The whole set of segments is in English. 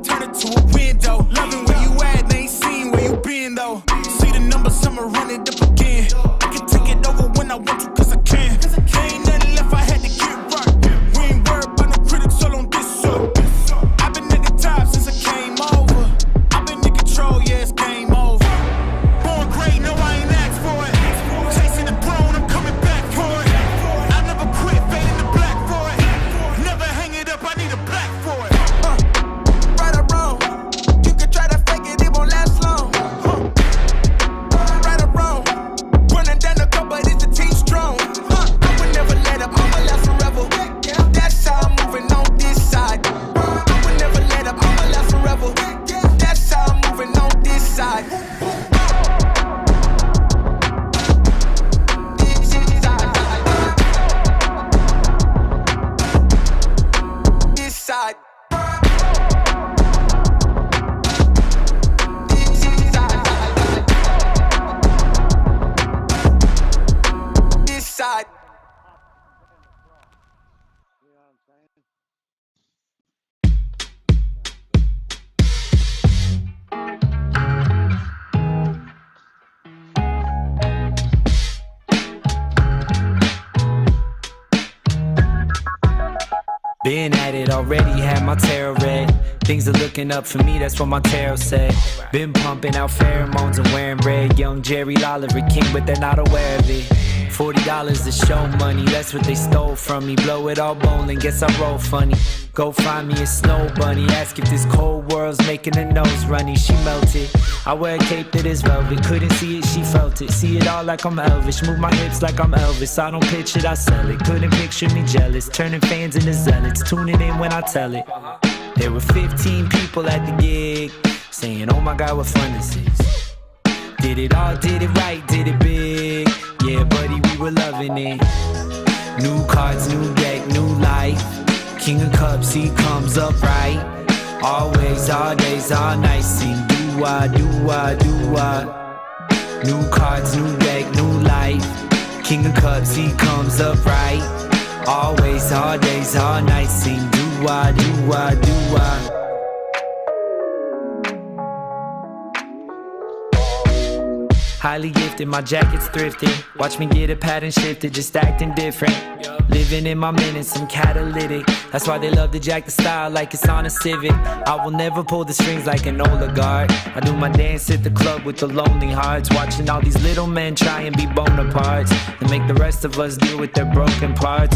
turn it to a window. Loving where you at, they ain't seen where you been though. See the numbers, I'ma run it up again. I can take it over when I want to, cause I can. Ain't nothing left, I had to get right. We ain't worried about no critics all on this show. I've been at the top since I came over. I've been in control, yeah, it's game over. Born great, no, I ain't asked for it. Chasing the throne, I'm coming back for it. I never quit, fading the black for it. Never hang it up, I need a black for it. Right or wrong, you can try to fake it, it won't last long. Right or wrong, running down the court, but it's the team strong. I would never let up, I'ma last forever. That's how I'm moving on this side. I would never let up, I'ma last forever. That's how I'm moving on this side. This side. This side. Been at it already, had my tarot read. Things are looking up for me, that's what my tarot said. Been pumping out pheromones and wearing red. Young Jerry Lolliver king, but they're not aware of it. $40 to show money, that's what they stole from me. Blow it all bowling, guess I roll funny. Go find me a snow bunny, ask if this cold world's making her nose runny. She melted, I wear a cape that is velvet. Couldn't see it, she felt it. See it all like I'm Elvis, move my hips like I'm Elvis. I don't pitch it, I sell it. Couldn't picture me jealous, turning fans into zealots. Tuning in when I tell it. There were 15 people at the gig, saying, oh my God, what fun this is. Did it all, did it right, did it big. Yeah, buddy, we were loving it. New cards, new deck, new life. King of Cups, he comes up right. Always, all days, all nights. Sing do-wah, do-wah, do-wah. New cards, new deck, new life. King of Cups, he comes up right. Always, all days, all nights. Sing do-wah, do-wah, do-wah. Highly gifted, my jacket's thrifted. Watch me get a pattern shifted, just acting different. Living in my minutes, I'm catalytic. That's why they love to jack the style like it's on a Civic. I will never pull the strings like an oligarch. I do my dance at the club with the lonely hearts. Watching all these little men try and be Bonapartes and make the rest of us deal with their broken parts.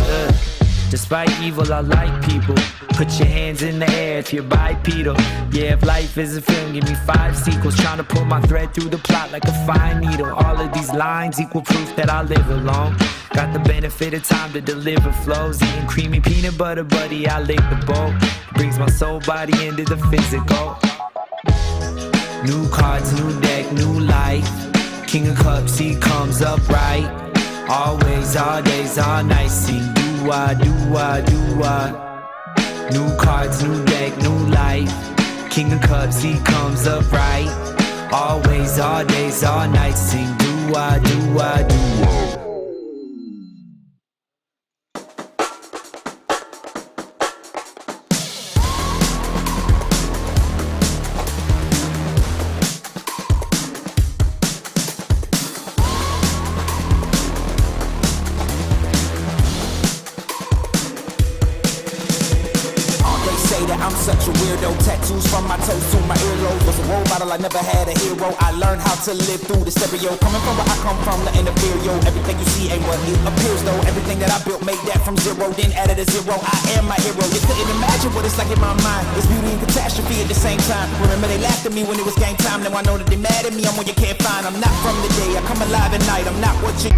Despite evil, I like people. Put your hands in the air if you're bipedal. Yeah, if life is a film, give me 5 sequels. Trying to pull my thread through the plot like a fine needle. All of these lines equal proof that I live alone. Got the benefit of time to deliver flows. Eating creamy peanut butter, buddy, I lick the bowl. Brings my soul body into the physical. New cards, new deck, new life. King of Cups, he comes up right. Always, all days, all nights. Sing do-wah, do-wah, do-wah. New cards, new deck, new life. King of Cups, he comes up right. Always, all days, all nights. Sing do-wah, do-wah, do-wah. I'm such a weirdo, tattoos from my toes to my earlobes. Was a role model, I never had a hero. I learned how to live through the stereo. Coming from where I come from, the inferior. Everything you see ain't what it appears though. Everything that I built, made that from zero, then added a zero. I am my hero. You couldn't imagine what it's like in my mind. It's beauty and catastrophe at the same time. Remember they laughed at me when it was game time. Now I know that they mad at me, I'm one you can't find. I'm not from the day, I come alive at night. I'm not what you...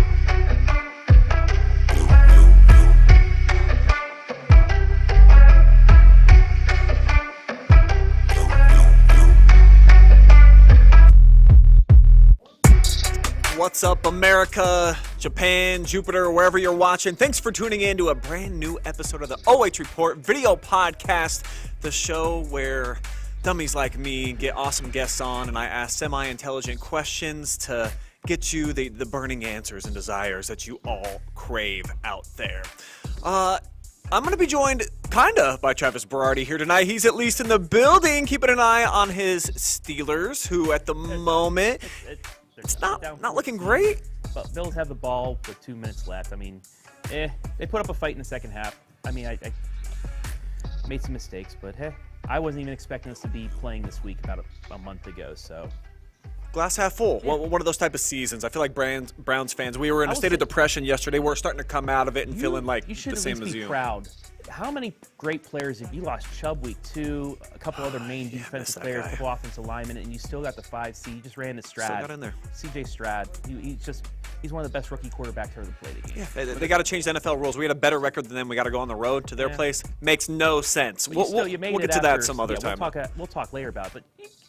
What's up, America, Japan, Jupiter, wherever you're watching? Thanks for tuning in to a brand new episode of the OH.Report video podcast, the show where dummies like me get awesome guests on and I ask semi-intelligent questions to get you the burning answers and desires that you all crave out there. I'm going to be joined Kinda by Travis Berardi here tonight. He's at least in the building, keeping an eye on his Steelers, who at the moment it's not looking great. But Bills have the ball with 2 minutes left. I mean, they put up a fight in the second half. I mean, I made some mistakes, but hey, I wasn't even expecting us to be playing this week about a month ago. So. Glass half full. Yeah. One of those type of seasons. I feel like Browns fans, we were in a state of depression yesterday. We're starting to come out of it and feeling like the same as you. You should at least be proud. How many great players have you lost? Chubb week 2, a couple other main defensive players, a couple offensive linemen, and you still got the 5 seed. You just ran to Stroud. Still got in there. C.J. Stroud. He's one of the best rookie quarterbacks to ever play the game. Yeah, they got to change the NFL rules. We had a better record than them. We got to go on the road to their place. Makes no sense. We'll get to that some other time. We'll talk later about it, but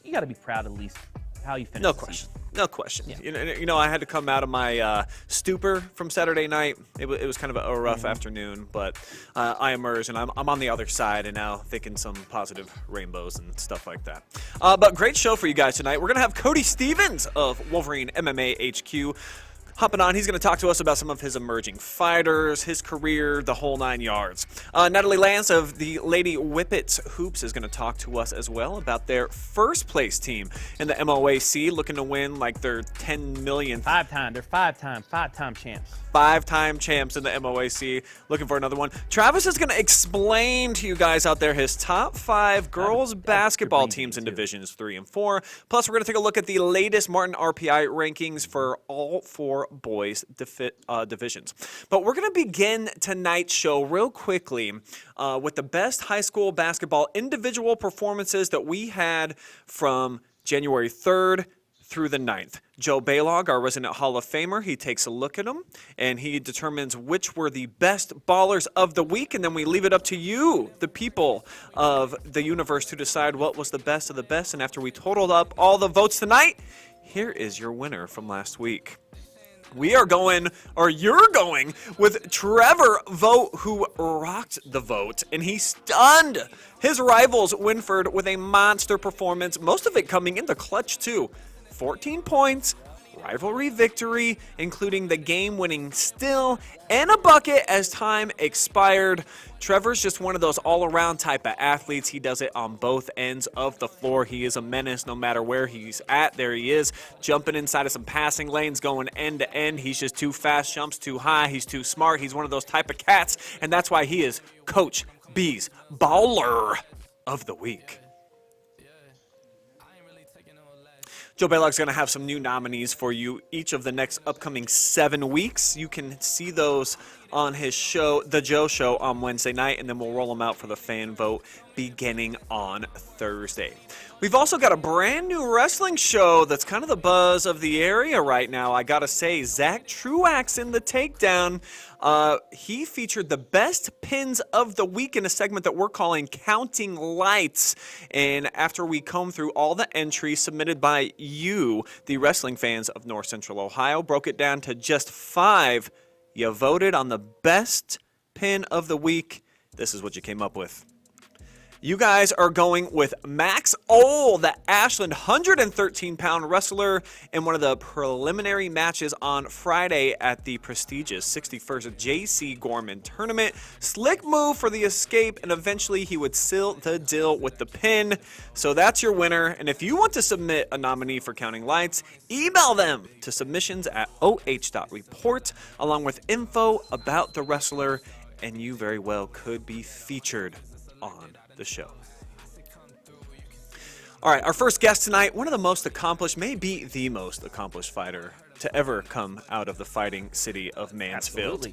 you got to be proud at least how you finished. No question. No question. Yeah. You know, I had to come out of my stupor from Saturday night. It was kind of a rough afternoon, but I emerged, and I'm on the other side, and now thinking some positive rainbows and stuff like that. But great show for you guys tonight. We're going to have Cody Stevens of Wolverine MMA HQ hopping on. He's going to talk to us about some of his emerging fighters, his career, the whole 9 yards. Natalie Lantz of the Lady Whippets Hoops is going to talk to us as well about their first place team in the MOAC, looking to win like their 10 millionth. They're five-time champs. 5-time champs in the MOAC. Looking for another one. Travis is going to explain to you guys out there his top 5 girls basketball teams in Divisions 3 and 4. Plus, we're going to take a look at the latest Martin RPI rankings for all 4 boys divisions. But we're going to begin tonight's show real quickly with the best high school basketball individual performances that we had from January 3rd through the 9th. Joe Baylog, our resident Hall of Famer, he takes a look at them, and he determines which were the best ballers of the week, and then we leave it up to you, the people of the universe, to decide what was the best of the best. And after we totaled up all the votes tonight, here is your winner from last week. We are going, or you're going, with Trevor Vogt, who rocked the vote, and he stunned his rivals, Winford, with a monster performance, most of it coming in the clutch, too. 14 points, rivalry victory, including the game-winning steal and a bucket as time expired. Trevor's just one of those all-around type of athletes. He does it on both ends of the floor. He is a menace no matter where he's at. There he is, jumping inside of some passing lanes, going end to end. He's just too fast, jumps too high. He's too smart. He's one of those type of cats, and that's why he is Coach B's Baller of the Week. Joe Baylog's going to have some new nominees for you each of the next upcoming 7 weeks. You can see those on his show, The Joe Show, on Wednesday night, and then we'll roll them out for the fan vote beginning on Thursday. We've also got a brand new wrestling show that's kind of the buzz of the area right now. I got to say, Zach Truax in the takedown. He featured the best pins of the week in a segment that we're calling Counting Lights. And after we comb through all the entries submitted by you, the wrestling fans of North Central Ohio, broke it down to just 5. You voted on the best pin of the week. This is what you came up with. You guys are going with Max Ole, the Ashland 113-pound wrestler, in one of the preliminary matches on Friday at the prestigious 61st J.C. Gorman tournament. Slick move for the escape, and eventually he would seal the deal with the pin. So that's your winner. And if you want to submit a nominee for Counting Lights, email them to submissions@OH.Report, along with info about the wrestler, and you very well could be featured on the show. All right, our first guest tonight, one of the most accomplished, maybe the most accomplished fighter to ever come out of the fighting city of Mansfield.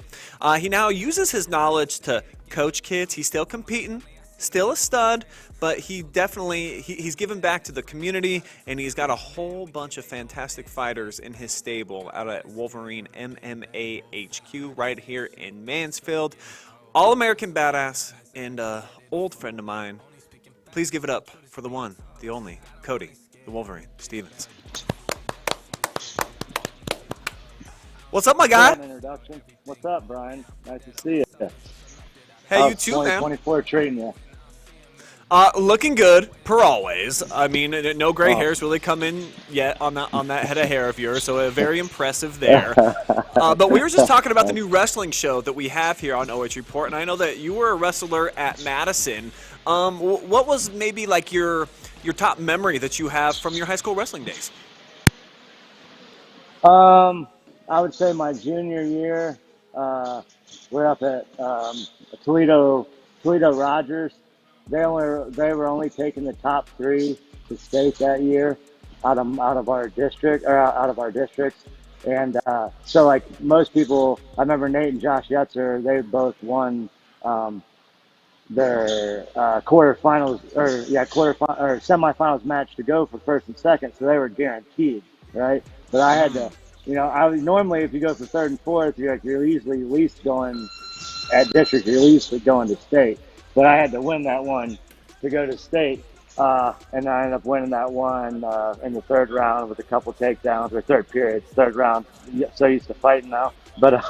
He now uses his knowledge to coach kids. He's still competing, still a stud, but he definitely, he's given back to the community, and he's got a whole bunch of fantastic fighters in his stable out at Wolverine MMA HQ right here in Mansfield. All-American badass and old friend of mine. Please give it up for the one, the only, Cody, the Wolverine Stevens. What's up, my guy? Introduction. What's up, Brian? Nice to see you. Hey, you too, man. 2024 treating you. Looking good, per always. I mean, no gray hairs really come in yet on that head of hair of yours, so very impressive there. But we were just talking about the new wrestling show that we have here on OH.Report, and I know that you were a wrestler at Madison. What was maybe like your top memory that you have from your high school wrestling days? I would say my junior year, we're up at Toledo Rogers. They were only taking the top 3 to state that year out of our district or out of our districts. And so like most people, I remember Nate and Josh Yetzer, they both won their quarterfinals or semifinals match to go for first and second, so they were guaranteed, right? But I had to, I was normally if you go for third and fourth, you're easily at least going at district, you're at least going to state. But I had to win that one to go to state, and I ended up winning that one in the third round with a couple takedowns, or third round. So used to fighting now, but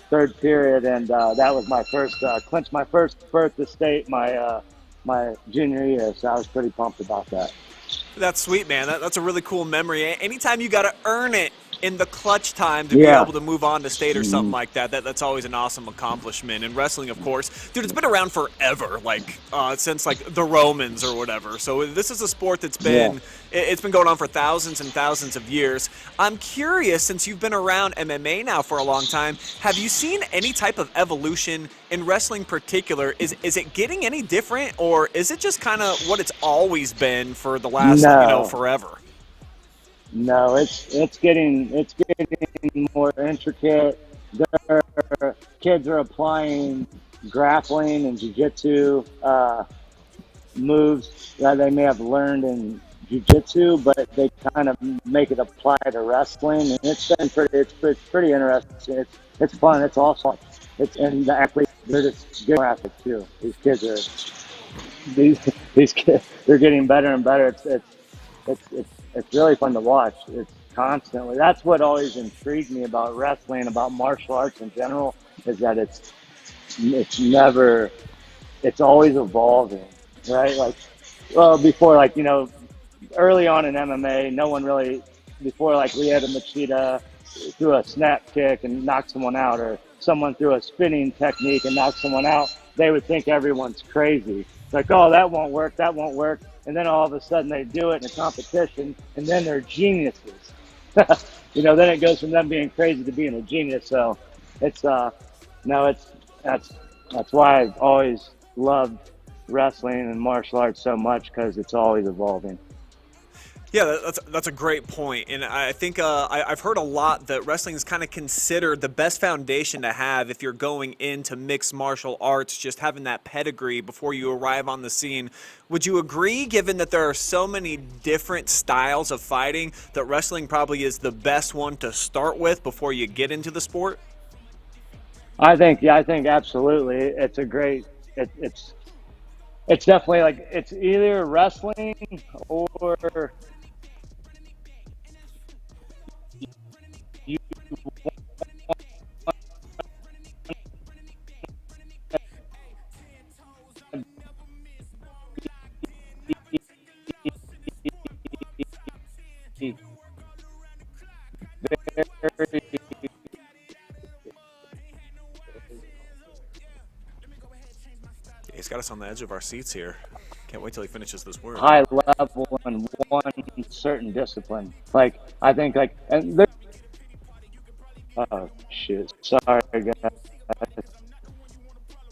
third period, and that was my first clinched my first berth to state my junior year. So I was pretty pumped about that. That's sweet, man. That's a really cool memory. Anytime you got to earn it in the clutch time to be able to move on to state or something like that, that's always an awesome accomplishment. And wrestling, of course, dude, it's been around forever, like since like the Romans or whatever. So this is a sport that's been it's been going on for thousands and thousands of years. I'm curious, since you've been around MMA now for a long time, have you seen any type of evolution in wrestling particular? Is it getting any different, or is it just kind of what it's always been for the last forever? No, it's getting more intricate. Kids are applying grappling and jiu-jitsu moves that they may have learned in jiu-jitsu, but they kind of make it apply to wrestling, and it's pretty interesting. It's fun. It's awesome. And the athletes, they're just good athletes too. These kids they're getting better and better. It's really fun to watch. It's constantly. That's what always intrigued me about wrestling, about martial arts in general, is that it's always evolving, right? Like, well, before, like, early on in MMA, no one really, before, like, Lyoto Machida threw a snap kick and knocked someone out, or someone threw a spinning technique and knocked someone out, they would think everyone's crazy. It's like, oh, that won't work. And then all of a sudden they do it in a competition, and then they're geniuses. Then it goes from them being crazy to being a genius. So it's that's why I've always loved wrestling and martial arts so much, because it's always evolving. Yeah, that's a great point, and I think I've heard a lot that wrestling is kind of considered the best foundation to have if you're going into mixed martial arts, just having that pedigree before you arrive on the scene. Would you agree, given that there are so many different styles of fighting, that wrestling probably is the best one to start with before you get into the sport? I think absolutely. It's a great. It's definitely like it's either wrestling or you He's got us on the edge of our seats here. Can't wait till he finishes this word. high level in one certain discipline. Like, I think, like, and there. Oh shit! Sorry, guys.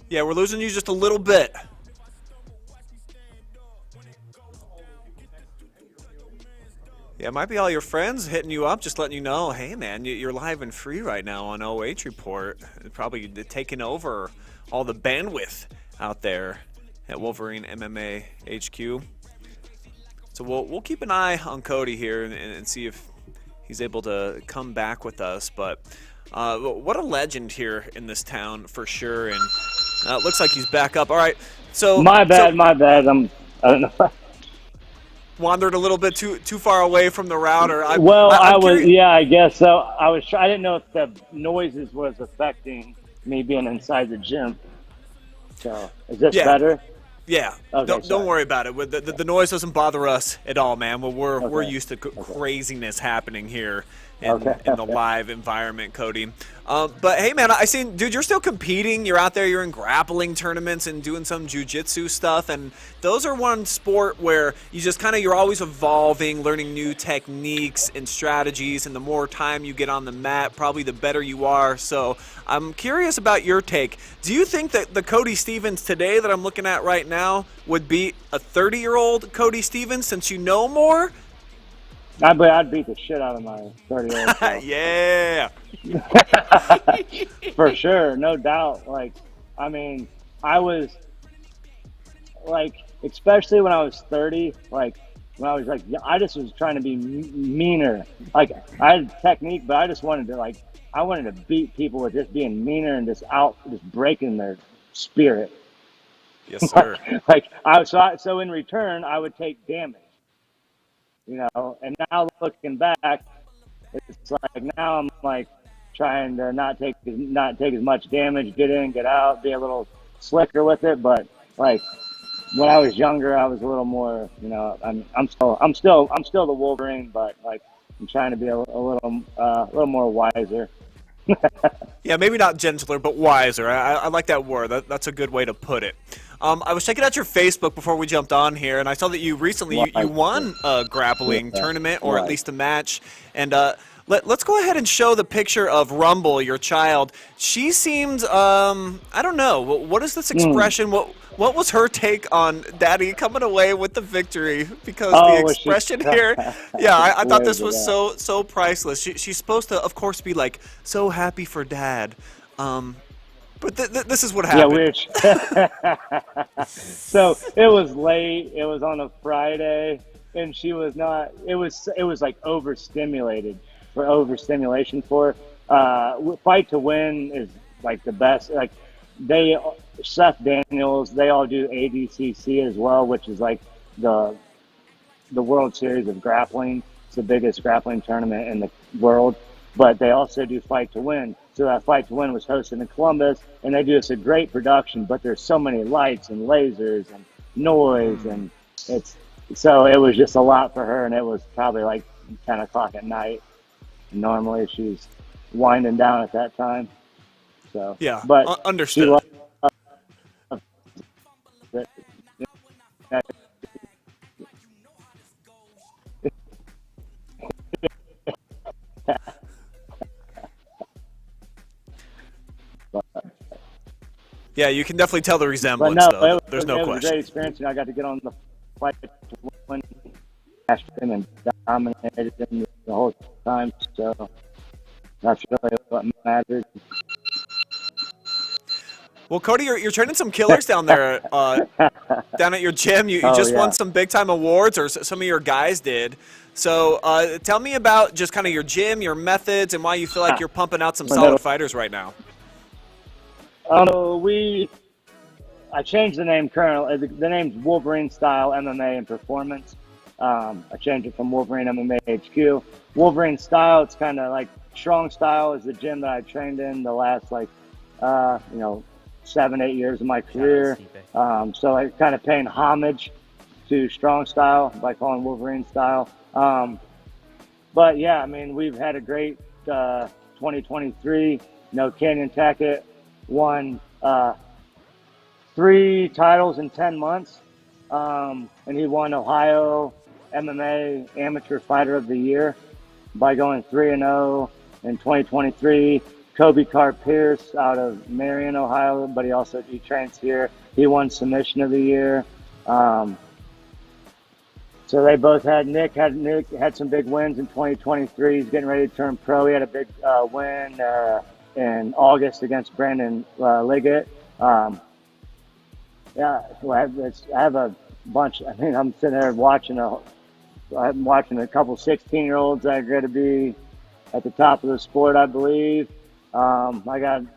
Yeah, we're losing you just a little bit. Yeah, it might be all your friends hitting you up, just letting you know, hey man, you're live and free right now on OH.Report. Probably taking over all the bandwidth out there at Wolverine MMA HQ. So we'll keep an eye on Cody here and see if he's able to come back with us. But what a legend here in this town for sure. And it looks like he's back up. All right. So my bad. I don't know. Wandered a little bit too far away from the router. I guess so. I didn't know if the noises was affecting me being inside the gym. So is this better? Yeah, Okay, don't sorry. worry about it. The noise doesn't bother us at all, man. We're Okay. used to craziness happening here in Okay. the live environment, Cody. But hey, man, I seen, dude, you're still competing. You're out there. You're in grappling tournaments and doing some jiu-jitsu stuff, and those are one sport where you're always evolving, learning new techniques and strategies. And the more time you get on the mat, probably the better you are. So I'm curious about your take. Do you think that the Cody Stevens today that I'm looking at right now would beat a 30-year-old Cody Stevens since you know more? I'd beat the shit out of my 30-year-old self. Yeah. For sure, no doubt. Like, I mean, I was like, especially when I was 30, like when I was like, I just was trying to be meaner. Like, I had technique, but I just wanted to beat people with just being meaner and just breaking their spirit. Yes, sir. So in return, I would take damage. And now looking back, it's like now I'm like trying to not take as much damage, get in, get out, be a little slicker with it. But like when I was younger, I was a little more, I'm still the Wolverine, but like I'm trying to be a little more wiser. Yeah, maybe not gentler, but wiser. I like that word. That's a good way to put it. I was checking out your Facebook before we jumped on here, and I saw that you recently you won a grappling tournament, or at least a match. And let's go ahead and show the picture of Rumble, your child. She seemed, I don't know, what is this expression? What was her take on Daddy coming away with the victory? Because the expression here, yeah, I thought this was so priceless. She's supposed to, of course, be like so happy for Dad. But this is what happened. Yeah, so it was late. It was on a Friday, and she was not. It was like overstimulation for her. Fight to Win is like the best. Like Seth Daniels, they all do ADCC as well, which is like the World Series of Grappling. It's the biggest grappling tournament in the world. But they also do Fight to Win. So that Fight to Win was hosted in Columbus, and they do us a great production, but there's so many lights and lasers and noise, and so it was just a lot for her, and it was probably like 10 o'clock at night. Normally she's winding down at that time. So yeah, but understood. Yeah, you can definitely tell the resemblance, though. There's no question. It was a great experience. I got to get on the Fight to Win, smashed him and dominated him the whole time. So that's really what matters. Well, Cody, you're training some killers down there, down at your gym. You just won some big-time awards, or some of your guys did. So tell me about just kind of your gym, your methods, and why you feel like you're pumping out some solid fighters right now. I changed the name currently. The name's Wolverine Style MMA and Performance. I changed it from Wolverine MMA HQ. Wolverine Style, it's kind of like Strong Style is the gym that I trained in the last 7-8 years of my career. So I kind of paying homage to Strong Style by calling Wolverine Style. But yeah, I mean, we've had a great 2023. Canyon Tackett won 3 titles in 10 months. And he won Ohio MMA Amateur Fighter of the Year by going 3-0 in 2023. Kobe Pierce out of Marion, Ohio, but he trains here. He won Submission of the Year. So they both had Nick had some big wins in 2023. He's getting ready to turn pro. He had a big win in August against Brandon Liggett. I have a bunch. I mean, I'm sitting there watching a couple 16-year-olds that are going to be at the top of the sport, I believe. I got a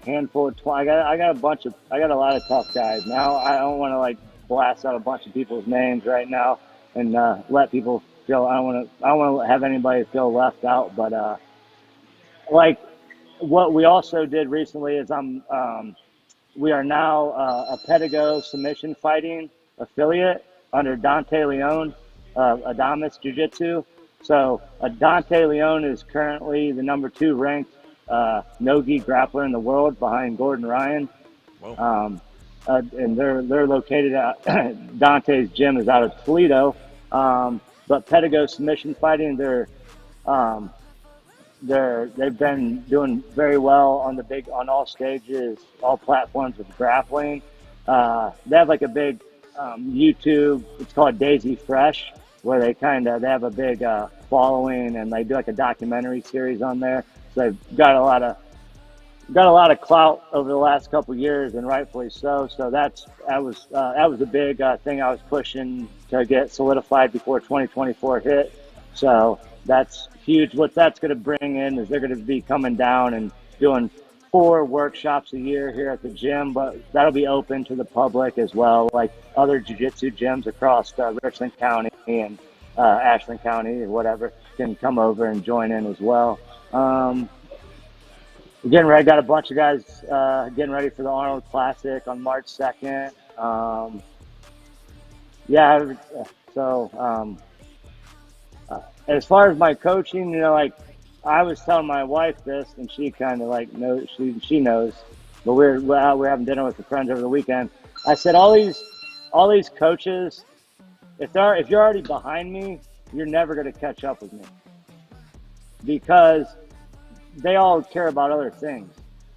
handful of I got a lot of tough guys. Now I don't want to blast out a bunch of people's names right now and let people feel. I don't want to have anybody feel left out. But what we also did recently is we are now a Pedigo submission fighting affiliate under Dante Leone, Adamas Jiu-Jitsu. So Dante Leone is currently the number 2 ranked no-gi grappler in the world behind Gordon Ryan. And they're located at Dante's gym is out of Toledo. But Pedigo submission fighting, they've been doing very well on all stages, all platforms of grappling. They have like a big YouTube. It's called Daisy Fresh, where they have a big following, and they do like a documentary series on there. So they've got a lot of clout over the last couple of years, and rightfully so. So that was a big thing I was pushing to get solidified before 2024 hit. So that's huge. What that's going to bring in is they're going to be coming down and doing 4 workshops a year here at the gym, but that'll be open to the public as well, like other jiu-jitsu gyms across Richland County and Ashland County or whatever can come over and join in as well. Getting ready, got a bunch of guys getting ready for the Arnold Classic on March 2nd. As far as my coaching, like I was telling my wife this, and she kind of like knows. She knows, but we're having dinner with the friends over the weekend. I said all these coaches, if you're already behind me, you're never going to catch up with me, because they all care about other things,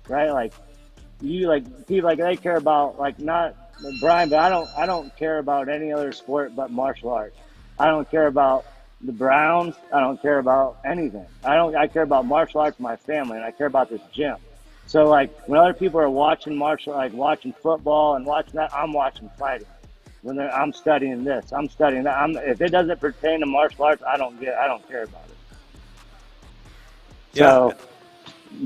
right? Like people, like they care about, like, not Brian, but I don't care about any other sport but martial arts. I don't care about the Browns. I don't care about anything. I care about martial arts, my family, and I care about this gym. So like when other people are watching watching football and watching that, I'm watching fighting. I'm studying this, I'm studying that. If it doesn't pertain to martial arts, I don't care about it. Yeah. So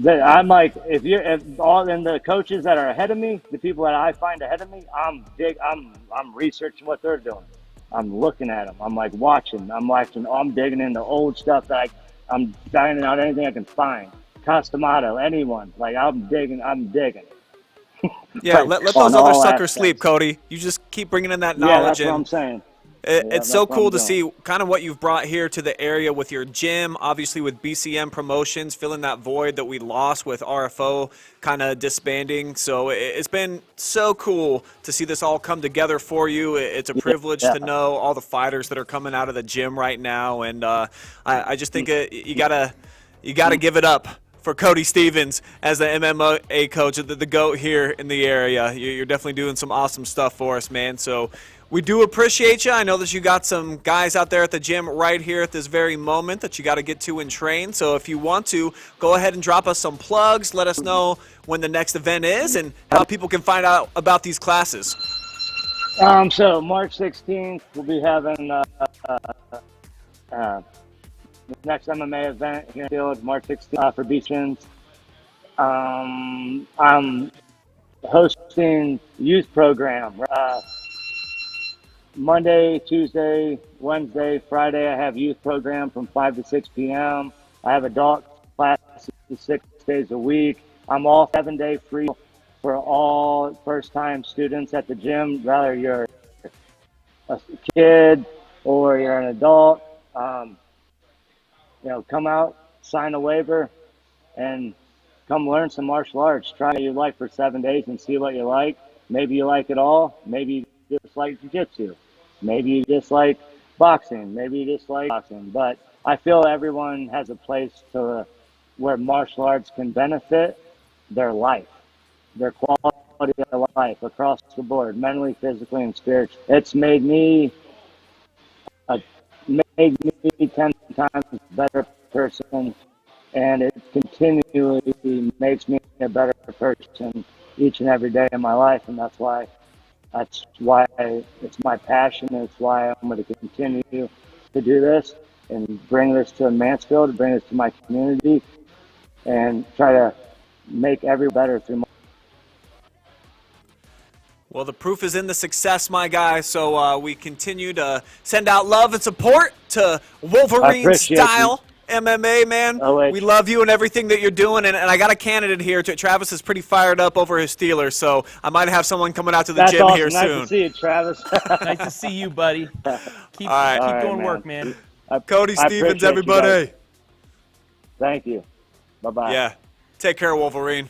I'm like, if all in the coaches that are ahead of me, the people that I find ahead of me, I'm researching what they're doing. I'm looking at them. I'm like watching. I'm digging into old stuff that I'm finding out anything I can find. Customato, anyone. Like I'm digging. Yeah, Like, let those other suckers aspects. sleep, Cody. You just keep bringing in that Yeah, knowledge. that's in. what I'm saying. It's so cool to see kind of what you've brought here to the area with your gym, obviously with BCM Promotions, filling that void that we lost with RFO kind of disbanding. So it's been so cool to see this all come together for you. It's a privilege to know all the fighters that are coming out of the gym right now. And I just think you gotta give it up for Cody Stevens as the MMA coach, the GOAT here in the area. You're definitely doing some awesome stuff for us, man. So we do appreciate you. I know that you got some guys out there at the gym right here at this very moment that you got to get to and train. So if you want to, go ahead and drop us some plugs. Let us know when the next event is and how people can find out about these classes. So March 16th, we'll be having the next MMA event here in the field, March 16th for Beachins. I'm hosting youth program. Monday, Tuesday, Wednesday, Friday, I have youth program from 5 to 6 p.m. I have adult classes 6 days a week. I'm all 7-day free for all first-time students at the gym, whether you're a kid or you're an adult. Come out, sign a waiver, and come learn some martial arts. Try what you like for 7 days and see what you like. Maybe you like it all. Maybe you just like jiu-jitsu. Maybe you just like boxing. Maybe you just like boxing. But I feel everyone has a place where martial arts can benefit their life, their quality of life across the board, mentally, physically, and spiritually. It's made me 10 times a better person, and it continually makes me a better person each and every day of my life, and that's why it's my passion. It's why I'm going to continue to do this and bring this to Mansfield, bring this to my community, and try to make everyone better through my. Well, the proof is in the success, my guy. So we continue to send out love and support to Wolverine style. MMA, man. OH. We love you and everything that you're doing. And I got a candidate here. Travis is pretty fired up over his Steelers, so I might have someone coming out to the That's gym awesome. here Nice soon. to see you, Travis. Nice to see you, buddy. Keep right. All right, doing man. work, man. Cody I Stevens, appreciate you everybody. guys. Thank you. Bye-bye. Yeah. Take care, Wolverine.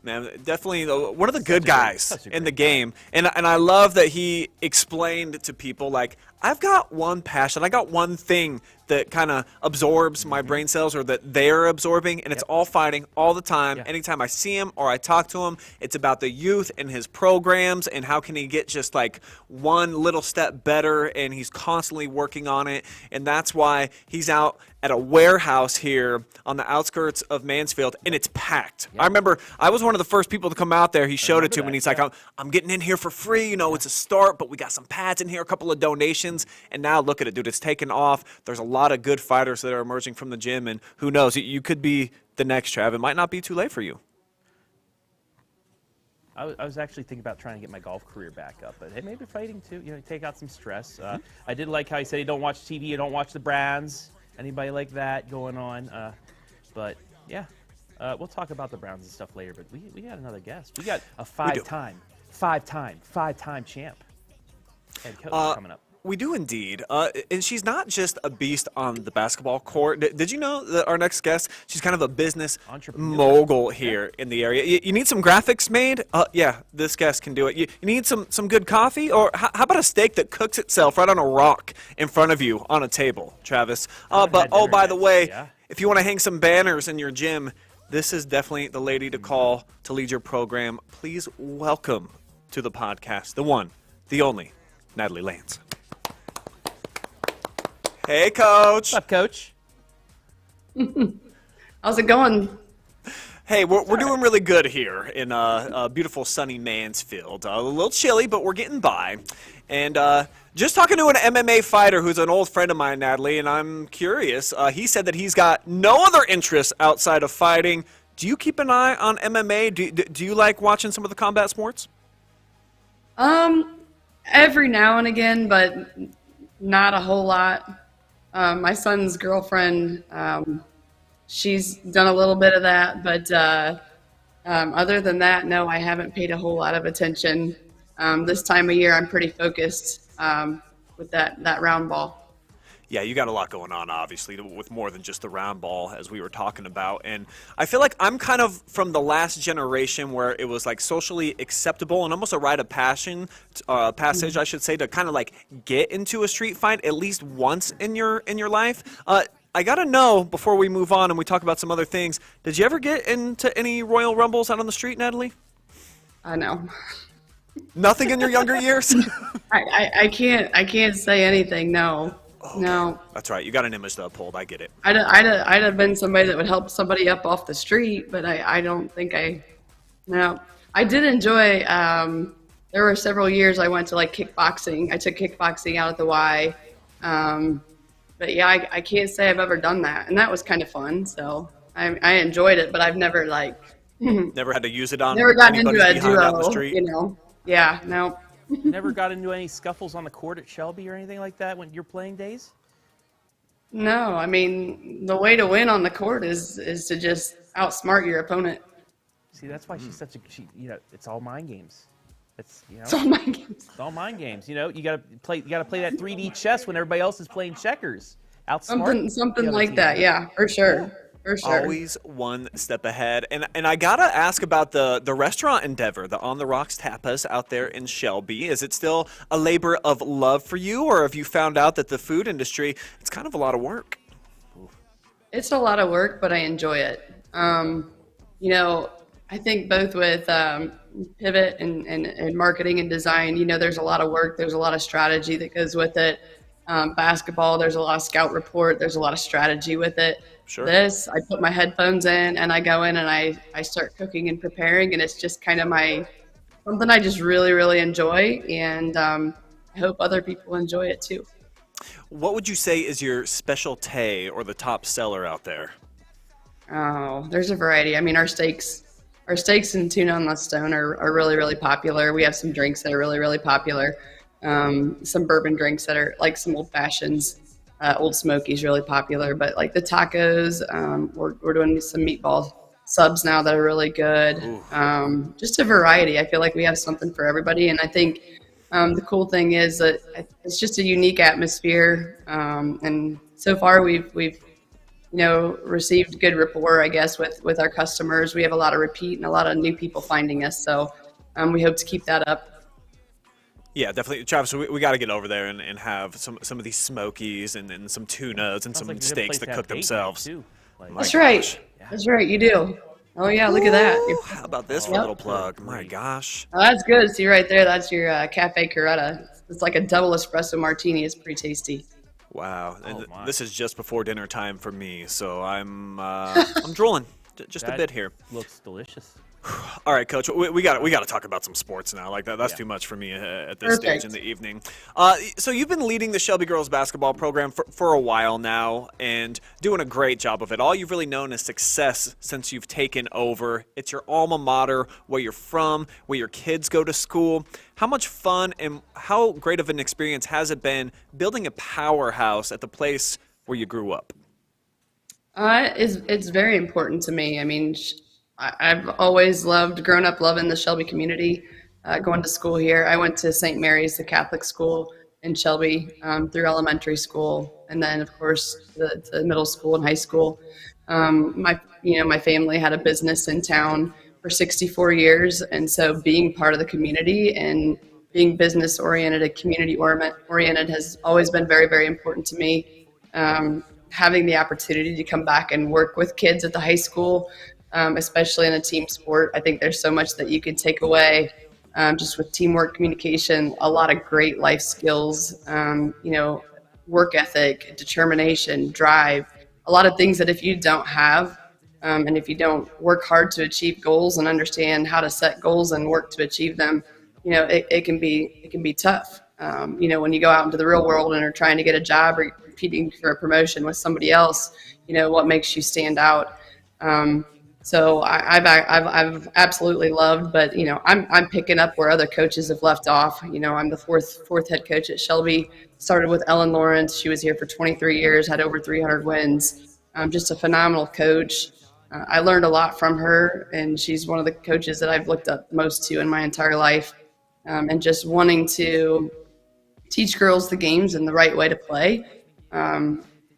Man, definitely one of the good guys in the game. And I love that he explained to people, like, I've got one passion. I got one thing that kind of absorbs my brain cells, or that they're absorbing, and it's all fighting all the time. Anytime I see him or I talk to him, it's about the youth and his programs and how can he get just like one little step better, and he's constantly working on it. And that's why he's out at a warehouse here on the outskirts of Mansfield, and it's packed. I remember I was one of the first people to come out there. He showed it to me, and he's like, I'm getting in here for free. You know, it's a start, but we got some pads in here, a couple of donations, and now look at it, dude. It's taken off. There's a lot of good fighters that are emerging from the gym, and who knows, you could be the next Trav. It might not be too late for you. I was actually thinking about trying to get my golf career back up, but hey, maybe fighting too. You know, take out some stress. I did like how he said you don't watch TV, you don't watch the Browns. Anybody like that going on? But yeah, we'll talk about the Browns and stuff later. But we got another guest. We got a five-time champ head coach coming up. We do indeed. And she's not just a beast on the basketball court. Did you know that our next guest, she's kind of a business mogul here in the area? You need some graphics made? Yeah, this guest can do it. You need some good coffee? Or how about a steak that cooks itself right on a rock in front of you on a table, Travis? But, by the way, if you want to hang some banners in your gym, this is definitely the lady to call to lead your program. Please welcome to the podcast the one, the only, Natalie Lantz. Hey, Coach. What's up, Coach? How's it going? Hey, we're doing really good here in beautiful sunny Mansfield. A little chilly, but we're getting by. And just talking to an MMA fighter who's an old friend of mine, Natalie, and I'm curious. He said that he's got no other interests outside of fighting. Do you keep an eye on MMA? Do you like watching some of the combat sports? Every now and again, but not a whole lot. My son's girlfriend, she's done a little bit of that, but other than that, no, I haven't paid a whole lot of attention. This time of year, I'm pretty focused with that round ball. Yeah, you got a lot going on, obviously, with more than just the round ball, as we were talking about. And I feel like I'm kind of from the last generation where it was like socially acceptable and almost a rite of passage, I should say, to kind of like get into a street fight at least once in your life. I got to know, before we move on and we talk about some other things, did you ever get into any Royal Rumbles out on the street, Natalie? No. Nothing in your younger years? I can't say anything, no. Okay. No. That's right. You got an image to uphold. I get it. I'd have been somebody that would help somebody up off the street, but I don't think no. I did enjoy, there were several years I went to like kickboxing. I took kickboxing out at the Y. But yeah, I can't say I've ever done that. And that was kind of fun. So I enjoyed it, but I've never never had to use it on never gotten into a duo duo, on the street. you know? Yeah, no. Never got into any scuffles on the court at Shelby or anything like that when you're playing days? No, I mean, the way to win on the court is to just outsmart your opponent. See, that's why she's such a, it's all mind games. It's all mind games. It's all mind games. You gotta play that 3D chess when everybody else is playing checkers. Outsmart something like that. Yeah, for sure. Yeah. For sure. Always one step ahead. And I got to ask about the restaurant endeavor, the On the Rocks Tapas out there in Shelby. Is it still a labor of love for you, or have you found out that the food industry, it's kind of a lot of work? It's a lot of work, but I enjoy it. I think both with Pivot and marketing and design, there's a lot of work. There's a lot of strategy that goes with it. Basketball, there's a lot of scout report. There's a lot of strategy with it. Sure. This, I put my headphones in and I go in and I start cooking and preparing, and it's just kind of something I just really, really enjoy, and I hope other people enjoy it too. What would you say is your specialty or the top seller out there? Oh, there's a variety. I mean, our steaks and tuna on the stone are really, really popular. We have some drinks that are really, really popular. Some bourbon drinks that are like some old fashions. Old Smoky's really popular, but like the tacos, we're doing some meatball subs now that are really good. Just a variety. I feel like we have something for everybody, and I think the cool thing is that it's just a unique atmosphere, and so far we've received good rapport, I guess, with our customers. We have a lot of repeat and a lot of new people finding us, so we hope to keep that up. Yeah, definitely, Travis. We got to get over there and have some of these Smokies and some tunas and some steaks that cook themselves. Too. Like, That's right. That's right. You do. Oh yeah, look at that. How about this for a little plug? My gosh. Oh, that's good. See right there, that's your Cafe Coretta. It's like a double espresso martini. It's pretty tasty. Wow, and this is just before dinner time for me, so I'm drooling just a bit here. Looks delicious. All right, Coach. We got to talk about some sports now. Like that's too much for me at this stage in the evening. So you've been leading the Shelby girls basketball program for a while now, and doing a great job of it. All you've really known is success since you've taken over. It's your alma mater, where you're from, where your kids go to school. How much fun and how great of an experience has it been building a powerhouse at the place where you grew up? It's very important to me. I mean, I've always grown up loving the Shelby community, going to school here. I went to St. Mary's, the Catholic school in Shelby, through elementary school, and then of course the middle school and high school. My family had a business in town for 64 years, and so being part of the community and being business oriented and community oriented has always been very, very important to me. Having the opportunity to come back and work with kids at the high school, especially in a team sport. I think there's so much that you can take away just with teamwork, communication, a lot of great life skills, work ethic, determination, drive, a lot of things that if you don't have and if you don't work hard to achieve goals and understand how to set goals and work to achieve them, it can be tough. When you go out into the real world and are trying to get a job or competing for a promotion with somebody else, what makes you stand out. So I've absolutely loved, but I'm picking up where other coaches have left off. I'm the fourth head coach at Shelby. Started with Ellen Lawrence. She was here for 23 years, had over 300 wins. Just a phenomenal coach. I learned a lot from her, and she's one of the coaches that I've looked up most to in my entire life. And just wanting to teach girls the games and the right way to play.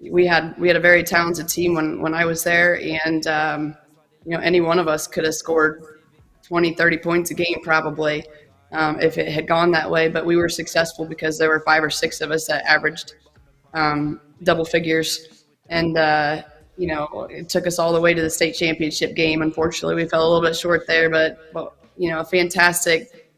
We had a very talented team when I was there, and any one of us could have scored 20, 30 points a game probably if it had gone that way. But we were successful because there were 5 or 6 of us that averaged double figures. And, it took us all the way to the state championship game. Unfortunately, we fell a little bit short there, but a fantastic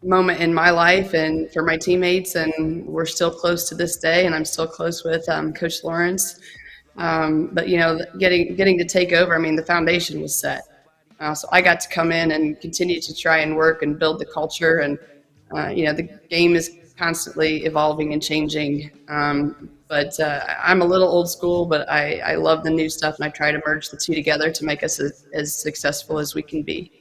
moment in my life and for my teammates. And we're still close to this day, and I'm still close with Coach Lawrence. But getting to take over, the foundation was set. So I got to come in and continue to try and work and build the culture. And, the game is constantly evolving and changing. But I'm a little old school, but I love the new stuff, and I try to merge the two together to make us as successful as we can be.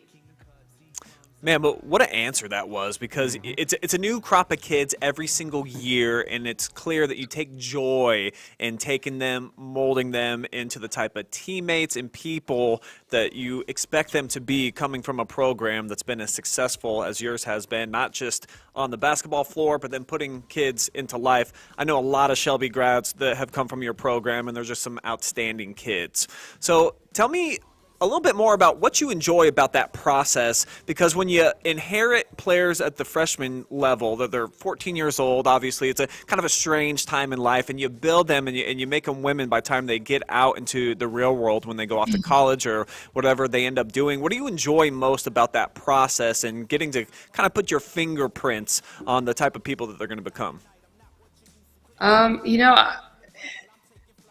Man, but what an answer that was, because it's a new crop of kids every single year, and it's clear that you take joy in taking them, molding them into the type of teammates and people that you expect them to be, coming from a program that's been as successful as yours has been, not just on the basketball floor, but then putting kids into life. I know a lot of Shelby grads that have come from your program, and there's just some outstanding kids. So tell me a little bit more about what you enjoy about that process, because when you inherit players at the freshman level, that they're 14 years old, obviously it's a kind of a strange time in life, and you build them and you make them women by the time they get out into the real world when they go off to college or whatever they end up doing. What do you enjoy most about that process and getting to kind of put your fingerprints on the type of people that they're going to become?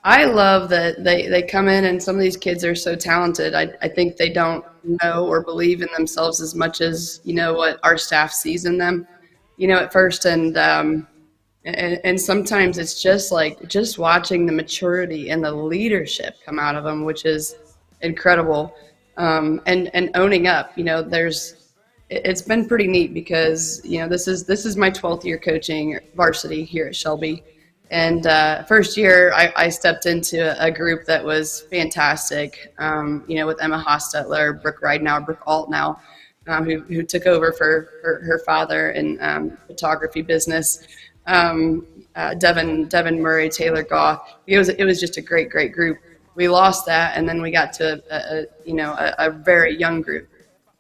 I love that they come in, and some of these kids are so talented. I think they don't know or believe in themselves as much as, what our staff sees in them, at first. And sometimes it's just watching the maturity and the leadership come out of them, which is incredible. And owning up, it's been pretty neat because, this is my 12th year coaching varsity here at Shelby. And first year, I stepped into a group that was fantastic, with Emma Hostetler, Brooke Ridenauer, Brooke Altnow, who took over for her father in photography business. Devin Murray, Taylor Goff. It was just a great group. We lost that, and then we got to a very young group.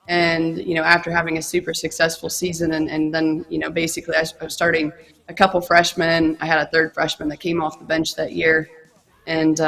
And after having a super successful season, and then basically I was starting a couple freshmen. I had a third freshman that came off the bench that year, and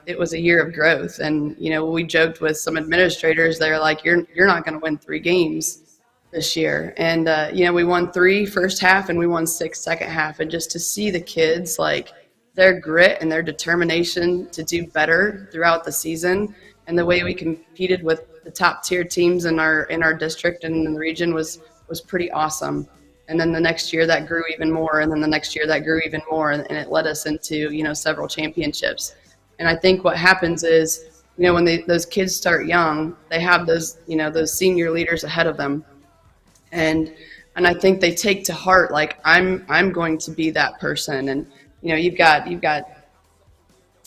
it was a year of growth. And we joked with some administrators. They're like, "You're not going to win 3 games this year." And we won 3 first half, and we won 6 second half. And just to see the kids, like, their grit and their determination to do better throughout the season, and the way we competed with the top tier teams in our district and in the region was pretty awesome. And then the next year that grew even more, and then the next year that grew even more, and it led us into several championships. And I think what happens is when those kids start young, they have those senior leaders ahead of them, and I think they take to heart, like, I'm going to be that person. And you've got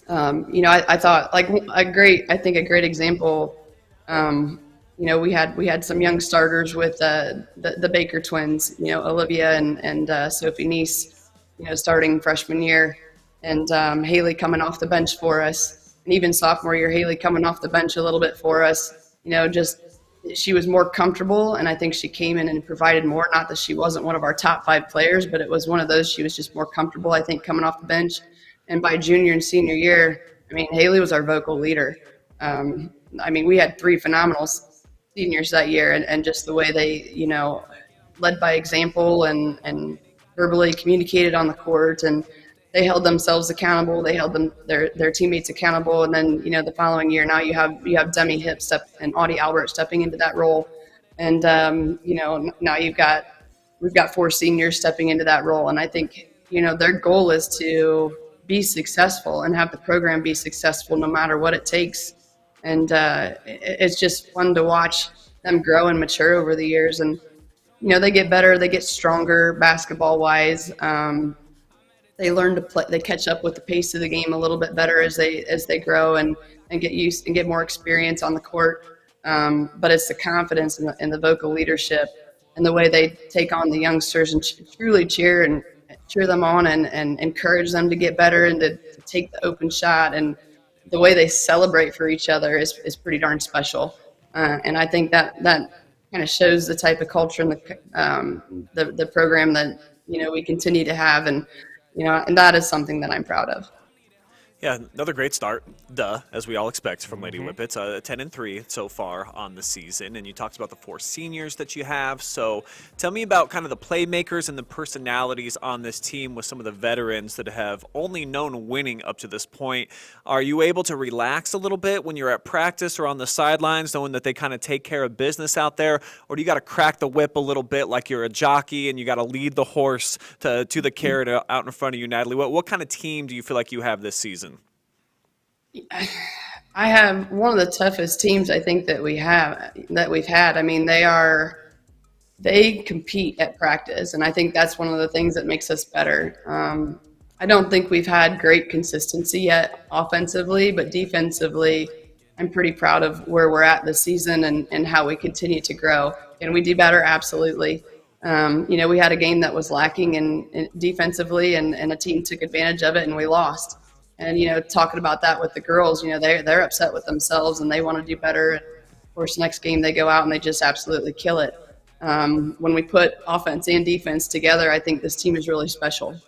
I thought, like, a great example. We had some young starters with the Baker twins, Olivia and Sophie Neese, starting freshman year, and Haley coming off the bench for us, and even sophomore year, Haley coming off the bench a little bit for us. She was more comfortable, and I think she came in and provided more. Not that she wasn't one of our top 5 players, but it was one of those, she was just more comfortable, I think, coming off the bench. And by junior and senior year, Haley was our vocal leader. We had 3 phenomenal seniors that year, and just the way they, led by example and verbally communicated on the court, and they held themselves accountable. They held their teammates accountable. And then, the following year, now you have Demi Hipp and Audie Albert stepping into that role. And, now we've got 4 seniors stepping into that role. And I think, their goal is to be successful and have the program be successful no matter what it takes. And it's just fun to watch them grow and mature over the years. And, they get better, they get stronger basketball wise. They learn to play, they catch up with the pace of the game a little bit better as they grow and get used and get more experience on the court. But it's the confidence and the vocal leadership and the way they take on the youngsters and truly cheer them on and encourage them to get better and to take the open shot. And the way they celebrate for each other is pretty darn special. And I think that kind of shows the type of culture and the program that, we continue to have. And that is something that I'm proud of. Yeah, another great start, as we all expect from Lady Whippets. 10-3 so far on the season, and you talked about the 4 seniors that you have. So tell me about kind of the playmakers and the personalities on this team with some of the veterans that have only known winning up to this point. Are you able to relax a little bit when you're at practice or on the sidelines, knowing that they kind of take care of business out there? Or do you got to crack the whip a little bit like you're a jockey and you got to lead the horse to the carrot out in front of you, Natalie? What kind of team do you feel like you have this season? I have one of the toughest teams I think that we've had. They compete at practice, and I think that's one of the things that makes us better. I don't think we've had great consistency yet offensively, but defensively, I'm pretty proud of where we're at this season and how we continue to grow. Can we do better? Absolutely. We had a game that was lacking in defensively, and a team took advantage of it, and we lost. And, talking about that with the girls, they're upset with themselves and they want to do better. And of course, next game they go out and they just absolutely kill it. When we put offense and defense together, I think this team is really special.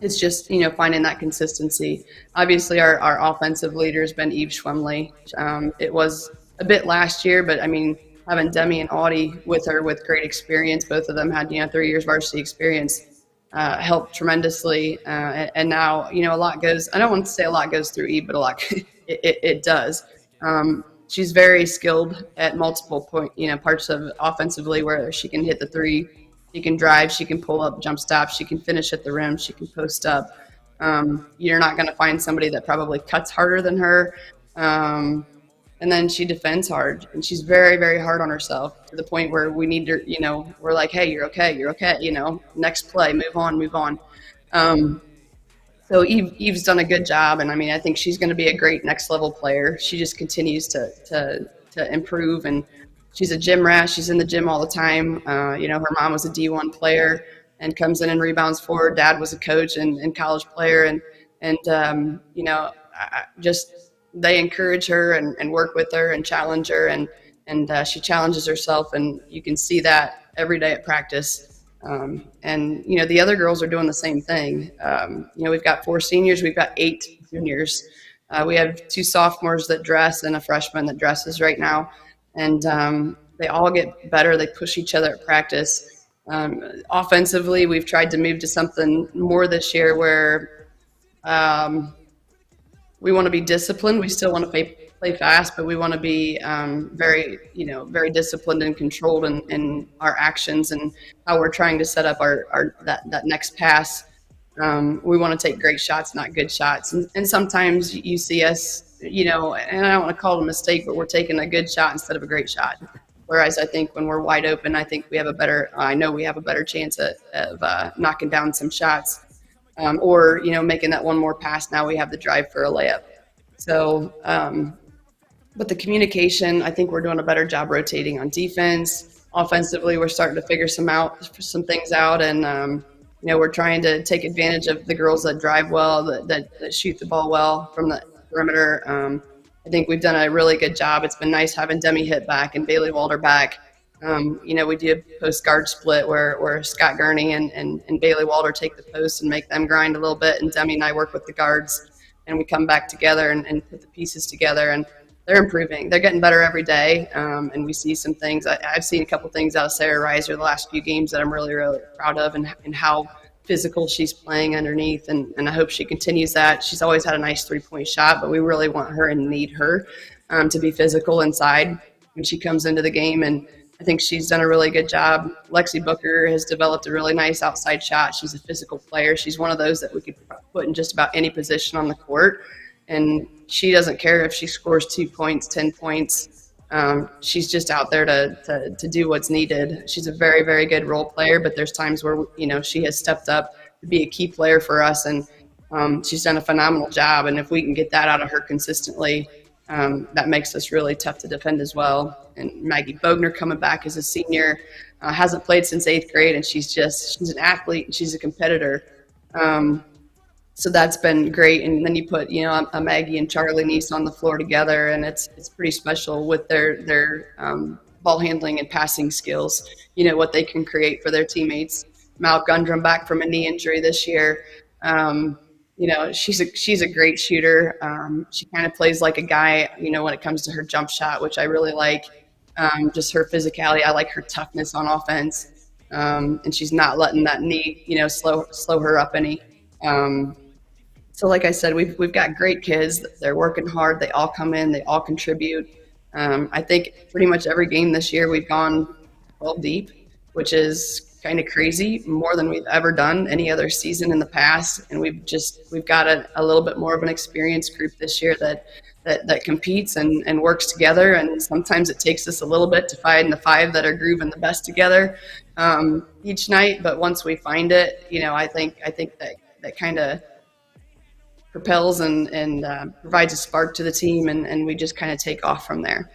It's just, finding that consistency. Obviously, our offensive leader has been Eve Schwemley. It was a bit last year, but having Demi and Audie with her with great experience, both of them had, 3 years varsity experience. Helped tremendously, and now a lot goes. I don't want to say a lot goes through Eve, but a lot it does. She's very skilled at multiple parts of offensively, where she can hit the 3, she can drive, she can pull up, jump stop, she can finish at the rim, she can post up. You're not going to find somebody that probably cuts harder than her. And then she defends hard, and she's very, very hard on herself to the point where we need to, we're like, hey, you're okay, next play, move on. So Eve's done a good job, and I mean, I think she's going to be a great next level player. She just continues to improve, and she's a gym rat. She's in the gym all the time. Her mom was a D1 player and comes in and rebounds for her. Dad was a coach and college player, they encourage her and work with her and challenge her, and she challenges herself, and you can see that every day at practice. The other girls are doing the same thing. We've got 4 seniors, we've got 8 juniors. We have 2 sophomores that dress and a freshman that dresses right now. And they all get better. They push each other at practice. Offensively, we've tried to move to something more this year where we want to be disciplined. We still want to play fast, but we want to be very disciplined and controlled in our actions and how we're trying to set up that next pass. We want to take great shots, not good shots. And sometimes you see us, and I don't want to call it a mistake, but we're taking a good shot instead of a great shot. Whereas I think when we're wide open, I know we have a better chance of knocking down some shots. Or making that one more pass. Now we have the drive for a layup. So, but the communication, I think we're doing a better job rotating on defense. Offensively, we're starting to figure some things out, and we're trying to take advantage of the girls that drive well, that shoot the ball well from the perimeter. I think we've done a really good job. It's been nice having Demi Hit back and Bailey Walter back. We do a post guard split where Scott Gurney and Bailey Walter take the post and make them grind a little bit, and Demi and I work with the guards, and we come back together and put the pieces together, and they're improving. They're getting better every day, and we see some things. I've seen a couple things out of Sarah Reiser the last few games that I'm really, really proud of, and how physical she's playing underneath, and I hope she continues that. She's always had a nice three-point shot, but we really want her and need her to be physical inside when she comes into the game, and I think she's done a really good job. Lexi Booker has developed a really nice outside shot. She's a physical player. She's one of those that we could put in just about any position on the court, and she doesn't care if she scores 2 points, 10 points. She's just out there to do what's needed. She's a very, very good role player, but there's times where, she has stepped up to be a key player for us, and she's done a phenomenal job. And if we can get that out of her consistently, that makes us really tough to defend as well. And Maggie Bogner coming back as a senior, hasn't played since 8th grade, and she's an athlete and she's a competitor. So that's been great. And then you put, a Maggie and Charlie Neese on the floor together, and it's pretty special with their ball handling and passing skills, what they can create for their teammates. Mal Gundrum back from a knee injury this year. She's a great shooter. She kind of plays like a guy, when it comes to her jump shot, which I really like. Just her physicality. I like her toughness on offense. And she's not letting that knee, slow her up any. So like I said, we've got great kids. They're working hard. They all come in. They all contribute. I think pretty much every game this year we've gone 12 deep, which is kind of crazy, more than we've ever done any other season in the past. And we've got a little bit more of an experienced group this year that competes and works together. And sometimes it takes us a little bit to find the 5 that are grooving the best together each night. But once we find it, I think that kind of propels and provides a spark to the team, and we just kind of take off from there.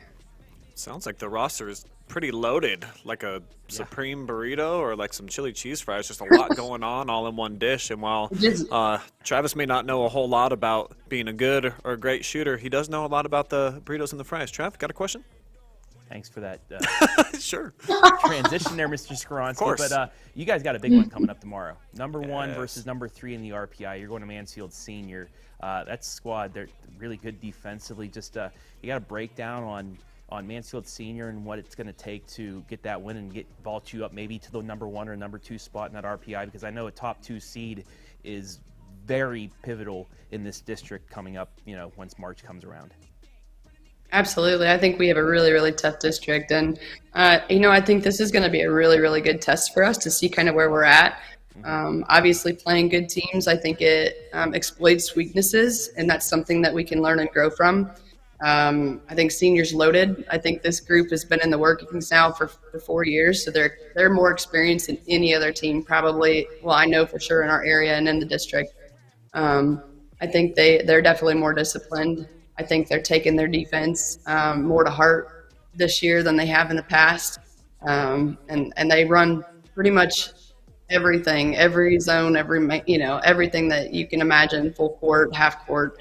Sounds like the roster is pretty loaded, like a supreme burrito or like some chili cheese fries. Just a lot going on all in one dish. And while Travis may not know a whole lot about being a good or a great shooter, he does know a lot about the burritos and the fries. Trav, got a question? Thanks for that sure transition there, Mr. Skoronsky. Of course. But you guys got a big one coming up tomorrow. Number 1 versus number 3 in the RPI. You're going to Mansfield Senior. That squad, they're really good defensively. Just you got a breakdown on Mansfield Senior and what it's going to take to get that win and vault you up maybe to the number 1 or number 2 spot in that RPI, because I know a top 2 seed is very pivotal in this district coming up, once March comes around. Absolutely. I think we have a really, really tough district. And, I think this is going to be a really, really good test for us to see kind of where we're at. Obviously, playing good teams, I think it exploits weaknesses, and that's something that we can learn and grow from. I think seniors loaded. I think this group has been in the workings now for 4 years, so they're more experienced than any other team probably. Well, I know for sure in our area and in the district. I think they're definitely more disciplined. I think they're taking their defense more to heart this year than they have in the past. And they run pretty much everything, every zone, everything that you can imagine, full court, half court.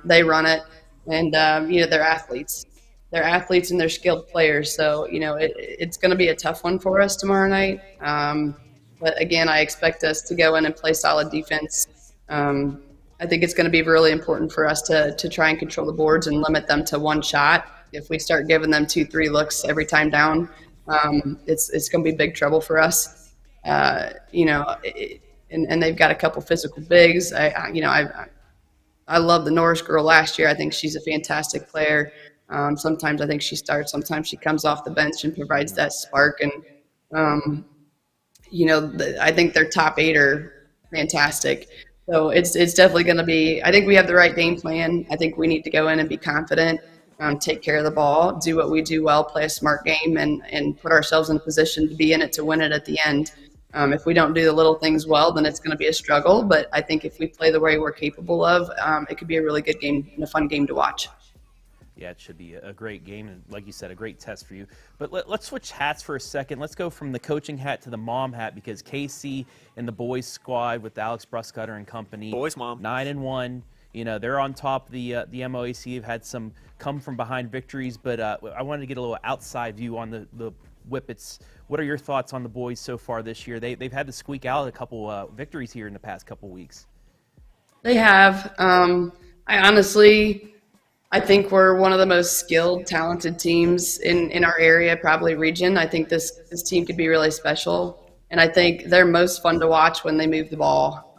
They run it, and they're athletes. They're athletes and they're skilled players. So it's going to be a tough one for us tomorrow night. But again, I expect us to go in and play solid defense. I think it's going to be really important for us to try and control the boards and limit them to one shot. If we start giving them 2-3 looks every time down, it's going to be big trouble for us. And they've got a couple physical bigs. I love the Norris girl last year. I think she's a fantastic player. Sometimes I think she starts. Sometimes she comes off the bench and provides that spark. And I think their top 8 are fantastic. So it's definitely going to be. I think we have the right game plan. I think we need to go in and be confident, take care of the ball, do what we do well, play a smart game, and put ourselves in a position to be in it to win it at the end. If we don't do the little things well, then it's going to be a struggle. But I think if we play the way we're capable of, it could be a really good game and a fun game to watch. Yeah, it should be a great game, and like you said, a great test for you. But let's switch hats for a second. Let's go from the coaching hat to the mom hat, because Casey and the boys squad with Alex Bruscutter and company, Boys mom, 9-1. They're on top of the MOAC. Have had some come from behind victories, but I wanted to get a little outside view on the Whippets. What are your thoughts on the boys so far this year? They've had to squeak out a couple victories here in the past couple weeks. They have. I think we're one of the most skilled, talented teams in our area, probably region. I think this team could be really special. And I think they're most fun to watch when they move the ball.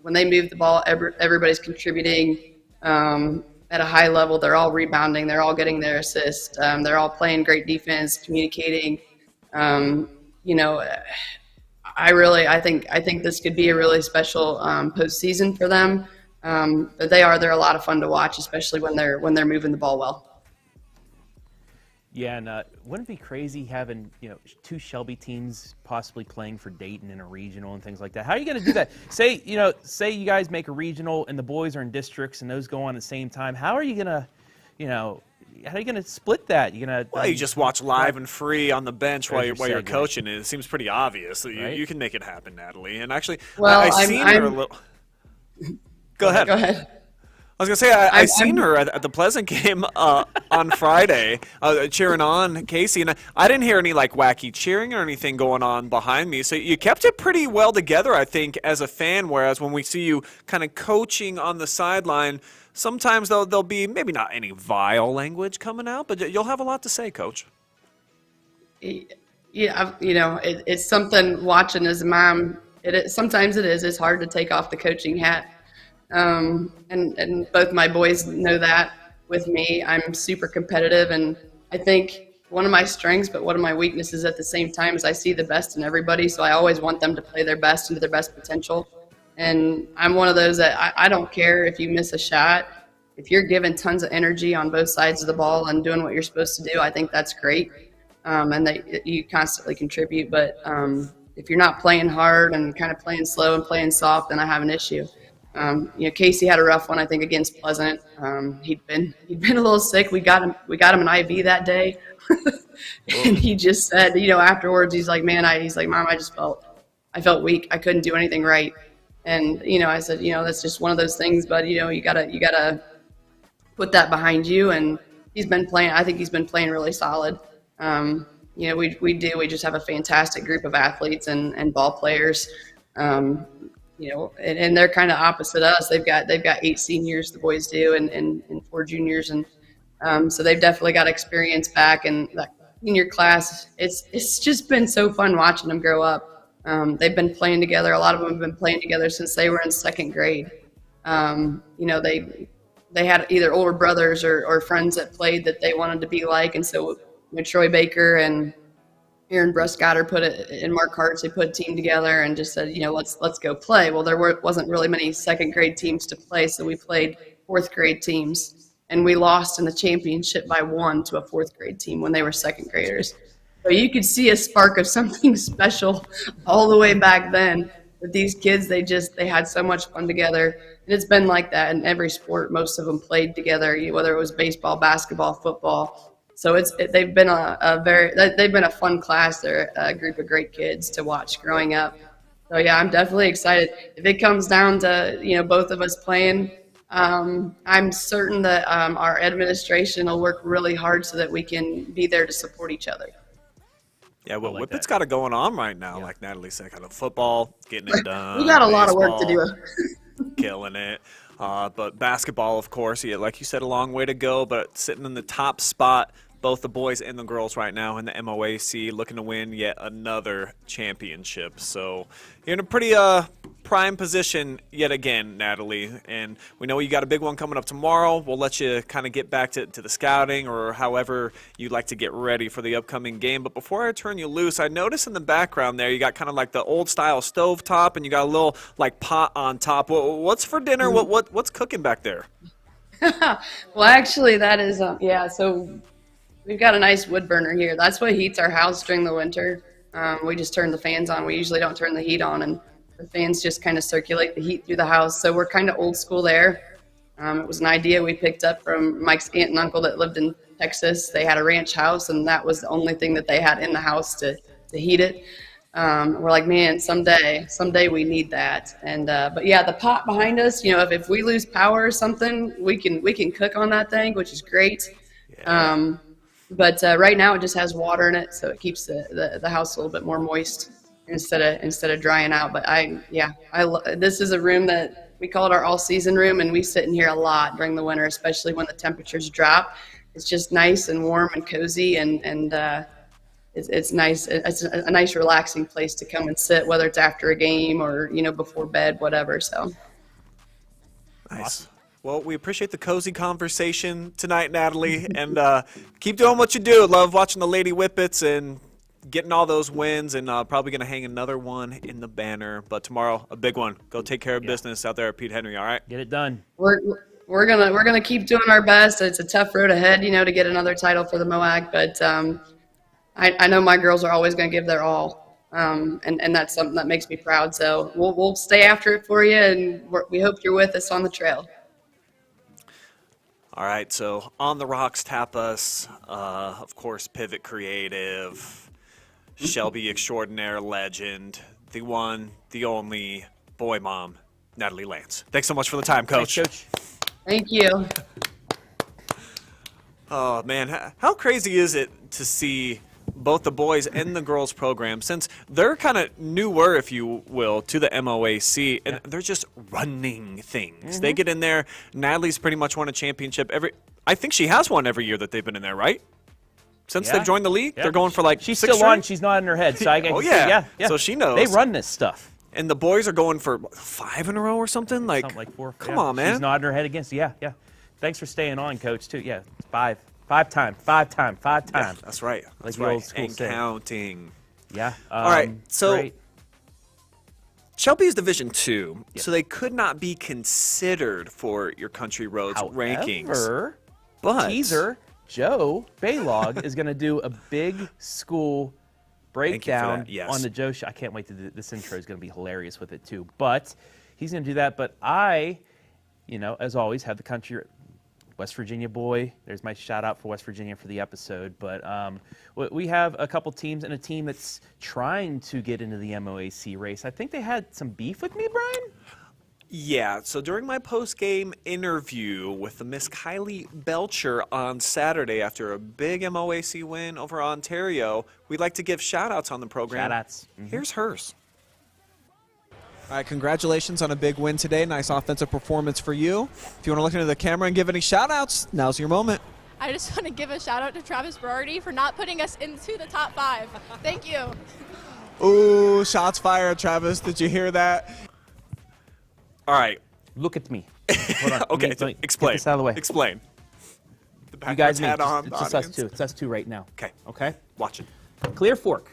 When they move the ball, everybody's contributing at a high level. They're all rebounding. They're all getting their assist. They're all playing great defense, communicating. I think this could be a really special postseason for them. But they're a lot of fun to watch, especially when they're moving the ball well. Yeah, and wouldn't it be crazy having 2 Shelby teams possibly playing for Dayton in a regional and things like that? How are you going to do that? Say you guys make a regional and the boys are in districts and those go on at the same time. How are you going to, how are you going to split that? You just watch live and free on the bench while you're coaching. It seems pretty obvious. Right? You can make it happen, Natalie. And actually, I've seen her a little. Go ahead. I was going to say, I've seen her at the Pleasant game on Friday cheering on Casey, and I didn't hear any wacky cheering or anything going on behind me. So you kept it pretty well together, I think, as a fan, whereas when we see you kind of coaching on the sideline, sometimes there'll be maybe not any vile language coming out, but you'll have a lot to say, Coach. Yeah, it's something watching as a mom. Sometimes it is. It's hard to take off the coaching hat. And both my boys know that with me. I'm super competitive, and I think one of my strengths, but one of my weaknesses at the same time, is I see the best in everybody, so I always want them to play their best and to their best potential. And I'm one of those that I don't care if you miss a shot. If you're giving tons of energy on both sides of the ball and doing what you're supposed to do, I think that's great, and that you constantly contribute. But if you're not playing hard and kind of playing slow and playing soft, then I have an issue. Casey had a rough one, I think, against Pleasant. He'd been a little sick. We got him an IV that day, and he just said, afterwards, he's like, "Man, Mom, I felt weak. I couldn't do anything right." And I said, that's just one of those things. But you gotta put that behind you. And he's been playing. I think he's been playing really solid. We just have a fantastic group of athletes and ball players. And they're kind of opposite us. They've got 8 seniors, the boys do, and 4 juniors, and so they've definitely got experience back. And that senior class, it's just been so fun watching them grow up. They've been playing together. A lot of them have been playing together since they were in 2nd grade. They had either older brothers or friends that played that they wanted to be like, and so Troy Baker and Aaron Bruscutter and Mark Hartz, they put a team together and just said, let's go play. Well, there wasn't really many 2nd grade teams to play, so we played 4th grade teams, and we lost in the championship by 1 to a 4th grade team when they were 2nd graders. So you could see a spark of something special all the way back then. But these kids, they had so much fun together. And it's been like that in every sport. Most of them played together, whether it was baseball, basketball, football. So they've been a fun class. They're a group of great kids to watch growing up. So yeah, I'm definitely excited. If it comes down to both of us playing, I'm certain that our administration will work really hard so that we can be there to support each other. Yeah, well, Whippet's got it going on right now, like Natalie said, kind of football, getting it done. We got a lot of work to do. Killing it. But basketball, of course, like you said, a long way to go, but sitting in the top spot, both the boys and the girls right now in the MOAC, looking to win yet another championship. So you're in a pretty prime position yet again, Natalie. And we know you got a big one coming up tomorrow. We'll let you kind of get back to the scouting or however you'd like to get ready for the upcoming game. But before I turn you loose, I noticed in the background there you got kind of like the old style stove top and you got a little like pot on top. What's for dinner? What's cooking back there? Well, actually, that is so we've got a nice wood burner here. That's what heats our house during the winter. We just turn the fans on. We usually don't turn the heat on, and the fans just kind of circulate the heat through the house. So we're kind of old school there. It was an idea we picked up from Mike's aunt and uncle that lived in Texas. They had a ranch house, and that was the only thing that they had in the house to heat it. We're like, man, someday we need that. And but yeah, the pot behind us, if we lose power or something, we can cook on that thing, which is great. Yeah. But right now it just has water in it, so it keeps the house a little bit more moist instead of drying out. But this is a room that we call it our all-season room, and we sit in here a lot during the winter, especially when the temperatures drop. It's just nice and warm and cozy, and it's nice. It's a nice, relaxing place to come and sit, whether it's after a game or before bed, whatever. So nice. Awesome. Well, we appreciate the cozy conversation tonight, Natalie, and keep doing what you do. Love watching the Lady Whippets and getting all those wins, and probably going to hang another one in the banner. But tomorrow, a big one. Go take care of business out there at Pete Henry, all right? Get it done. We're gonna keep doing our best. It's a tough road ahead, to get another title for the MOAC, but I know my girls are always going to give their all, and that's something that makes me proud. So we'll stay after it for you, and we hope you're with us on the trail. All right, so On the Rocks Tapas, of course, Pivot Creative, Shelby Extraordinaire Legend, the one, the only boy mom, Natalie Lantz. Thanks so much for the time, Coach. Thanks, Coach. Thank you. Oh, man, how crazy is it to see both the boys and the girls program, since they're kind of newer, if you will, to the MOAC, and they're just running things. Mm-hmm. They get in there. Natalie's pretty much won a championship I think she has won every year that they've been in there, right? Since they've joined the league, they're going for like she's 6 still on. She's not in her head. So I can yeah. So she knows. They run this stuff. And the boys are going for 5 in a row or something. Something like 4. Come on, man. She's nodding her head against. Yeah. Thanks for staying on, Coach. Too. Yeah, it's 5 times. Yeah, that's right. Like that's right. Old school and say. Counting. Yeah. All right. So great. Shelby's Division II, so they could not be considered for your Country Roads rankings. But teaser, Joe Baylog is going to do a big school breakdown on the Joe Show. I can't wait to do this. Intro is going to be hilarious with it too. But he's going to do that. But I, as always, have the Country West Virginia boy. There's my shout out for West Virginia for the episode. But we have a couple teams and a team that's trying to get into the MOAC race. I think they had some beef with me, Brian. Yeah, so during my post-game interview with the Miss Kylie Belcher on Saturday after a big MOAC win over Ontario, we'd like to give shout-outs on the program. Shout-outs. Mm-hmm. Here's hers. All right, congratulations on a big win today. Nice offensive performance for you. If you want to look into the camera and give any shout-outs, now's your moment. I just want to give a shout-out to Travis Berardi for not putting us into the top 5. Thank you. Ooh, shots fired, Travis. Did you hear that? All right. Look at me. Hold on. Okay, explain. Get this out of the way. Explain. The you guys hat on. It's just us two. It's us two right now. Okay. Watch it. Clear Fork.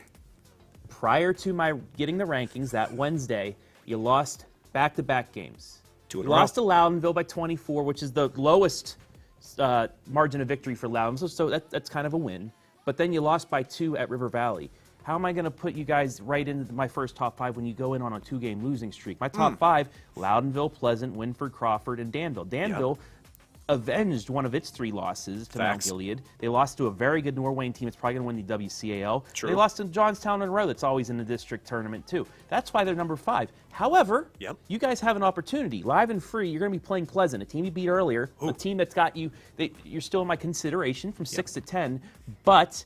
Prior to my getting the rankings that Wednesday, you lost back-to-back games. You lost to Loudonville by 24, which is the lowest margin of victory for Loudonville, so that's kind of a win. But then you lost by 2 at River Valley. how am I going to put you guys right into my first top 5 when you go in on a 2-game losing streak? My top 5, Loudonville, Pleasant, Winford, Crawford, and Danville. Danville avenged one of its 3 losses to Mount Gilead. They lost to a very good Norwayne team. It's probably going to win the WCAL. True. They lost to Johnstown in a row. That's always in the district tournament, too. That's why they're number 5. However, you guys have an opportunity. Live and free, you're going to be playing Pleasant, a team you beat earlier, a team that's got you, you're still in my consideration from 6 to 10, but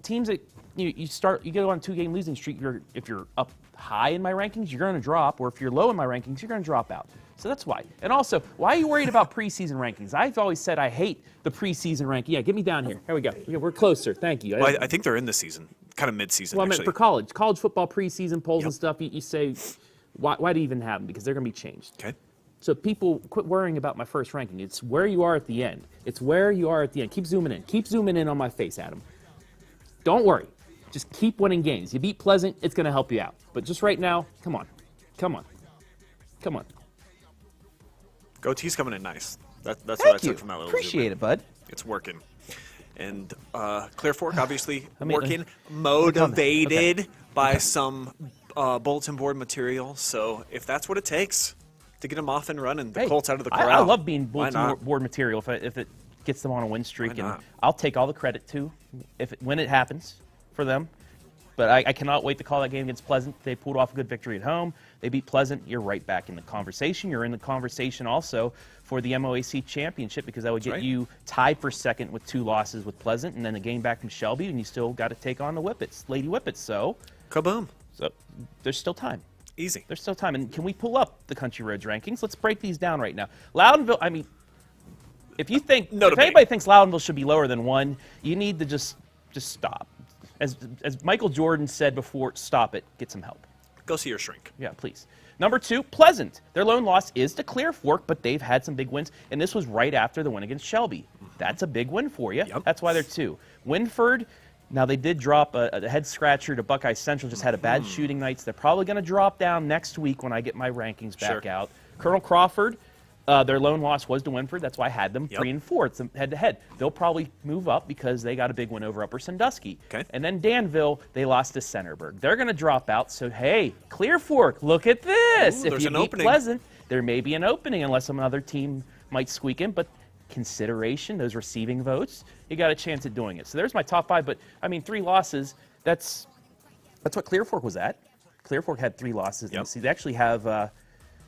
teams that you go on a 2-game losing streak, if you're up high in my rankings, you're going to drop, or if you're low in my rankings, you're going to drop out. So that's why. And also, why are you worried about preseason rankings? I've always said I hate the preseason ranking. Yeah, get me down here. Here we go. We're closer. Thank you. Well, I think they're in the season, kind of mid-season, well, I meant actually. for college football preseason polls and stuff, you say, why do you even have them? Because they're going to be changed. Okay. So people quit worrying about my first ranking. It's where you are at the end. It's where you are at the end. Keep zooming in. Keep zooming in on my face, Adam. Don't worry. Just keep winning games. You beat Pleasant, it's going to help you out. But just right now, come on. Come on. Come on. Goatee's coming in nice. That's what I took from that little Appreciate it, bud. It's working. And Clear Fork, obviously, working, motivated by some bulletin board material. So if that's what it takes to get them off and running, the Colts out of the corral. I love being bulletin board material if it gets them on a win streak. And I'll take all the credit, too, when it happens for them. But I cannot wait to call that game against Pleasant. They pulled off a good victory at home. They beat Pleasant. You're right back in the conversation. You're in the conversation also for the MOAC championship because that would get you tied for second with 2 losses with Pleasant and then a game back from Shelby, and you still got to take on the Whippets, Lady Whippets. So, kaboom. So there's still time. Easy. There's still time. And can we pull up the Country Roads rankings? Let's break these down right now. Loudonville, I mean, if you think, if anybody thinks Loudonville should be lower than 1, you need to just stop. As Michael Jordan said before, stop it, get some help. Go see your shrink. Yeah, please. Number 2, Pleasant. Their lone loss is to Clear Fork, but they've had some big wins, and this was right after the win against Shelby. That's a big win for you. That's why they're 2. Winford, now they did drop a head-scratcher to Buckeye Central, just had a bad shooting night, so they're probably going to drop down next week when I get my rankings back out. Colonel Crawford, their lone loss was to Winford. That's why I had them 3 and 4. It's head-to-head. They'll probably move up because they got a big win over Upper Sandusky. And then Danville, they lost to Centerburg. They're going to drop out. So, hey, Clear Fork, look at this. If you beat Pleasant, there may be an opening unless some other team might squeak in. But consideration, those receiving votes, you got a chance at doing it. So there's my top 5. But, I mean, 3 losses, that's what Clear Fork was at. Clear Fork had 3 losses. They actually have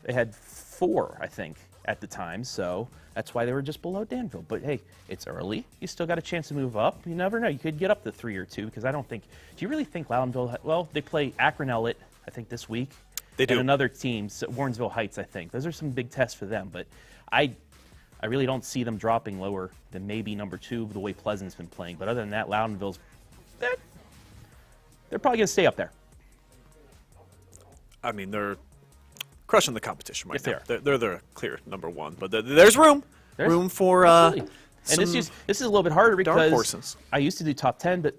they had 4, I think, at the time, so that's why they were just below Danville. But hey, it's early. You still got a chance to move up. You never know. You could get up to 3 or 2 because I don't think. Do you really think Loudonville? Well, they play Akron Ellet, I think, this week. They do. And another team, Warrensville Heights, I think. Those are some big tests for them. But I really don't see them dropping lower than maybe number 2 the way Pleasant's been playing. But other than that, Loudonville's they're probably going to stay up there. I mean, they're crushing the competition right now. They are. They're the clear number 1, but there's room for and this is a little bit harder because horses. I used to do top 10, but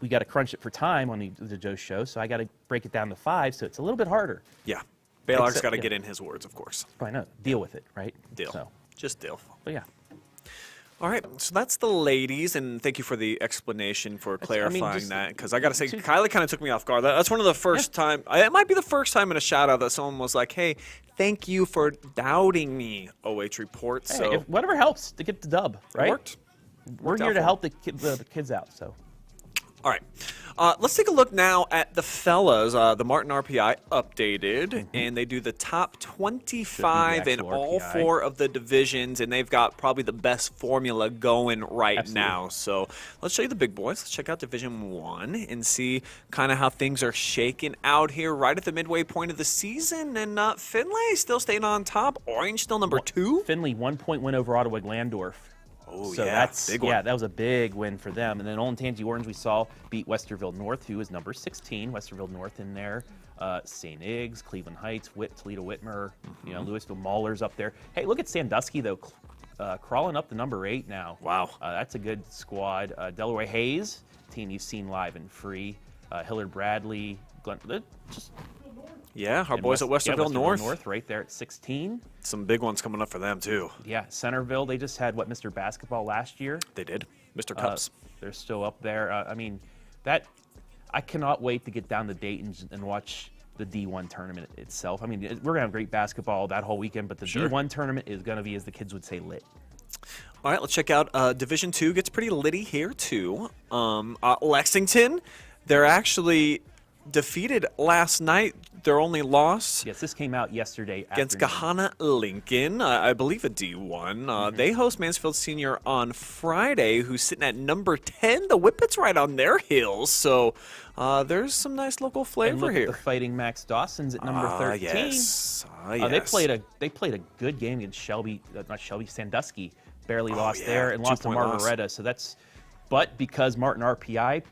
we got to crunch it for time on the Joe show, so I got to break it down to 5, so it's a little bit harder. Yeah, Baylor's got to get in his words, of course. I know. Deal with it, right? Deal. So. Just deal. But yeah. All right, so that's the ladies, and thank you for the explanation for clarifying that, because I got to say, Kylie kind of took me off guard. That's one of the first time, it might be the first time in a shout-out that someone was like, hey, thank you for doubting me, OH.Report. Hey, so whatever helps to get the dub, right? It worked. We're here to help the kids out, so. All right. Let's take a look now at the fellas. The Martin RPI updated, and they do the top 25 in all 4 of the divisions, and they've got probably the best formula going right now. So let's show you the big boys. Let's check out Division 1 and see kind of how things are shaking out here right at the midway point of the season. And Finlay still staying on top. Orange still number 2. Finley, 1-point win over Ottawa Glandorf. Oh, so yeah, that's big one. that was a big win for them. And then Olentangy Orange we saw beat Westerville North, who is number 16. Westerville North in there. St. Iggs, Cleveland Heights, Toledo Whitmer, Louisville Maulers up there. Hey, look at Sandusky though, crawling up to number 8 now. Wow, that's a good squad. Delaware Hayes, team you've seen live and free. Hillard Bradley, Glen. Yeah, our boys at Westerville North right there at 16. Some big ones coming up for them, too. Yeah, Centerville, they just had, Mr. Basketball last year? They did. Mr. Cups. They're still up there. I cannot wait to get down to Dayton and watch the D1 tournament itself. I mean, we're going to have great basketball that whole weekend, but the D1 tournament is going to be, as the kids would say, lit. All right, let's check out Division II. Gets pretty litty here, too. Lexington, they're actually defeated last night. Their only loss. Yes, this came out yesterday against afternoon. Gahanna Lincoln, I believe a D1. They host Mansfield Senior on Friday, who's sitting at number 10. The Whippets right on their heels, so there's some nice local flavor and look here. At the Fighting Max Dawson's at number 13. Yes. They played a good game against Sandusky. Barely lost there and lost to Margaretta. So but because Martin RPI,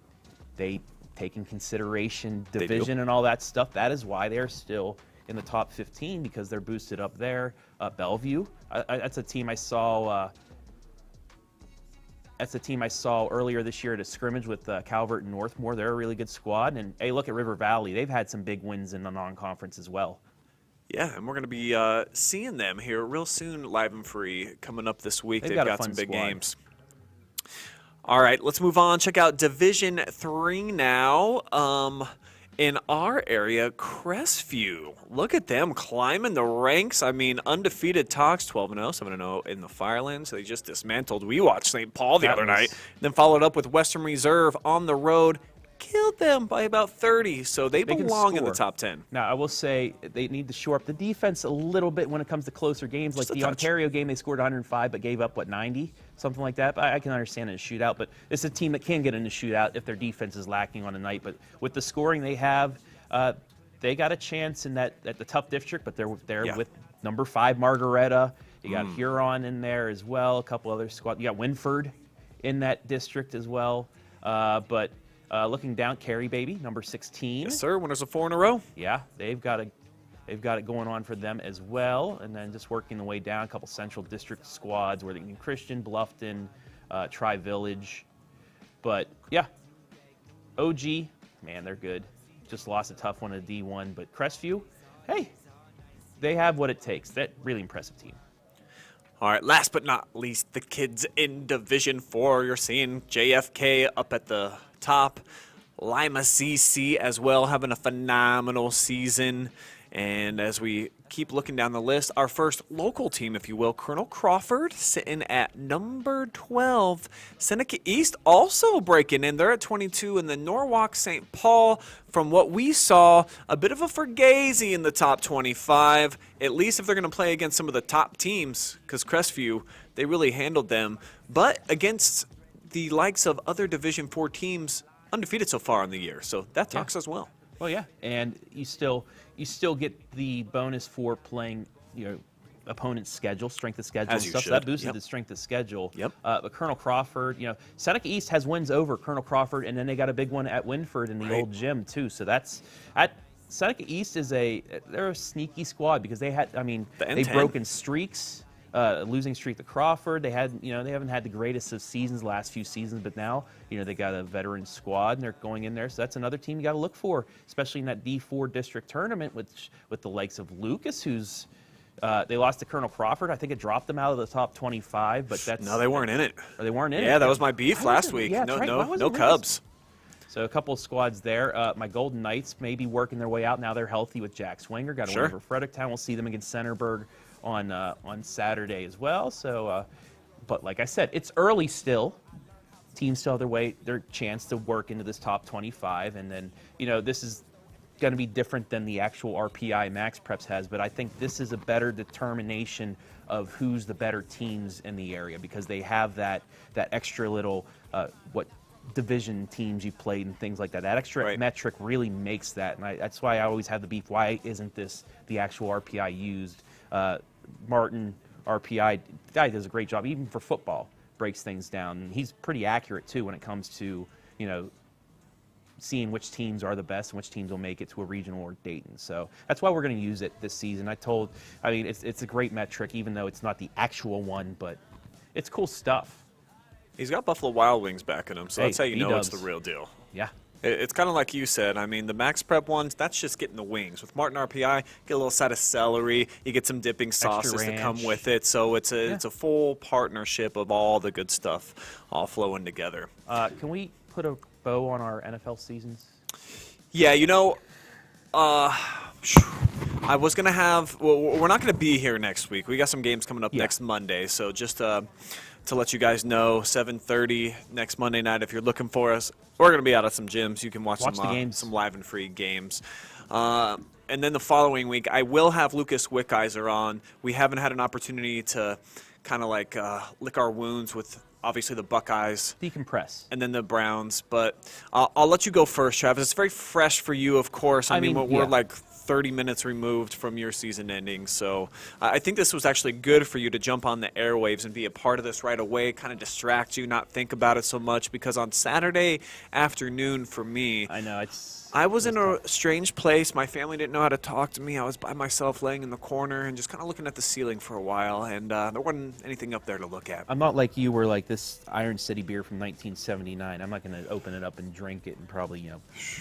they take in consideration division and all that stuff. That is why they're still in the top 15 because they're boosted up there. Bellevue, that's a team I saw. That's a team I saw earlier this year at a scrimmage with Calvert and Northmore. They're a really good squad. And hey, look at River Valley. They've had some big wins in the non-conference as well. Yeah, and we're going to be seeing them here real soon, live and free, coming up this week. They've got some big games. All right, let's move on. Check out Division III now. In our area, Crestview. Look at them climbing the ranks. I mean, undefeated Talks, 12-0, 7-0 in the Firelands. They just dismantled. We watched St. Paul the other night. Then followed up with Western Reserve on the road. Killed them by about 30, so they belong in the top 10. Now, I will say they need to shore up the defense a little bit when it comes to closer games. Like the Ontario game, they scored 105 but gave up, 90? Something like that. But I can understand in a shootout, but it's a team that can get in a shootout if their defense is lacking on a night. But with the scoring they have, they got a chance in at the tough district, but they're there with number 5 Margaretta. You got Huron in there as well, a couple other squads. You got Winford in that district as well. Looking down, Cary Baby, number 16. Yes, sir. Winners of 4 in a row. Yeah, they've got it going on for them as well. And then just working the way down, a couple Central District squads, Worthington Christian, Bluffton, Tri-Village. But, yeah, OG, man, they're good. Just lost a tough one at D1. But Crestview, hey, they have what it takes. That really impressive team. All right, last but not least, the kids in Division 4. You're seeing JFK up at the top. Lima CC as well, having a phenomenal season. And as we keep looking down the list, our first local team, if you will, Colonel Crawford, sitting at number 12. Seneca East also breaking in. They're at 22. And then Norwalk St. Paul, from what we saw, a bit of a fugazi in the top 25, at least if they're going to play against some of the top teams, because Crestview, they really handled them. But against the likes of other Division 4 teams, undefeated so far in the year. So that talks as well. Well, yeah, and you still get the bonus for playing, opponent's schedule, strength of schedule, and stuff. So that boosted the strength of schedule. But Colonel Crawford, Seneca East has wins over Colonel Crawford, and then they got a big one at Winford in the old gym too. So Seneca East they're a sneaky squad because they've broken streaks. Losing streak to Crawford. They haven't had the greatest of seasons the last few seasons, but now, they got a veteran squad and they're going in there. So that's another team you got to look for, especially in that D4 district tournament with the likes of Lucas, who's they lost to Colonel Crawford. I think it dropped them out of the top 25, but no, they weren't in it. Or they weren't in it. Yeah, that was my beef last week. Yeah, no Cubs. So a couple of squads there. My Golden Knights may be working their way out. Now they're healthy with Jack Swinger. Got a win over Fredericktown. We'll see them against Centerburg on Saturday as well. So, but like I said, it's early still. Teams still have their chance to work into this top 25, and then this is going to be different than the actual RPI Max Preps has. But I think this is a better determination of who's the better teams in the area because they have that extra little division teams you played and things like that. That extra metric really makes that, and that's why I always have the beef. Why isn't this the actual RPI used? Martin RPI, guy does a great job, even for football, breaks things down. And he's pretty accurate, too, when it comes to, seeing which teams are the best and which teams will make it to a regional or Dayton. So that's why we're going to use it this season. It's a great metric, even though it's not the actual one, but it's cool stuff. He's got Buffalo Wild Wings backing him, so that's how you know it's the real deal. Yeah. It's kind of like you said. I mean, the Max Prep ones, that's just getting the wings. With Martin RPI, get a little side of celery. You get some dipping sauces that come with it. So it's a full partnership of all the good stuff all flowing together. Can we put a bow on our NFL seasons? Yeah, I was going to have – well, we're not going to be here next week. We got some games coming up next Monday. So just to let you guys know, 7:30 next Monday night, if you're looking for us, we're going to be out at some gyms. You can watch some live and free games. And then the following week, I will have Lucas Wickizer on. We haven't had an opportunity to kind of like lick our wounds with obviously the Buckeyes. Decompress. And then the Browns. But I'll let you go first, Travis. It's very fresh for you, of course. I mean we're like 30 minutes removed from your season ending. So I think this was actually good for you to jump on the airwaves and be a part of this right away, kind of distract you, not think about it so much. Because on Saturday afternoon for me, I was in a strange place. My family didn't know how to talk to me. I was by myself laying in the corner and just kind of looking at the ceiling for a while, and there wasn't anything up there to look at. I'm not like you were like this Iron City beer from 1979. I'm not going to open it up and drink it and probably,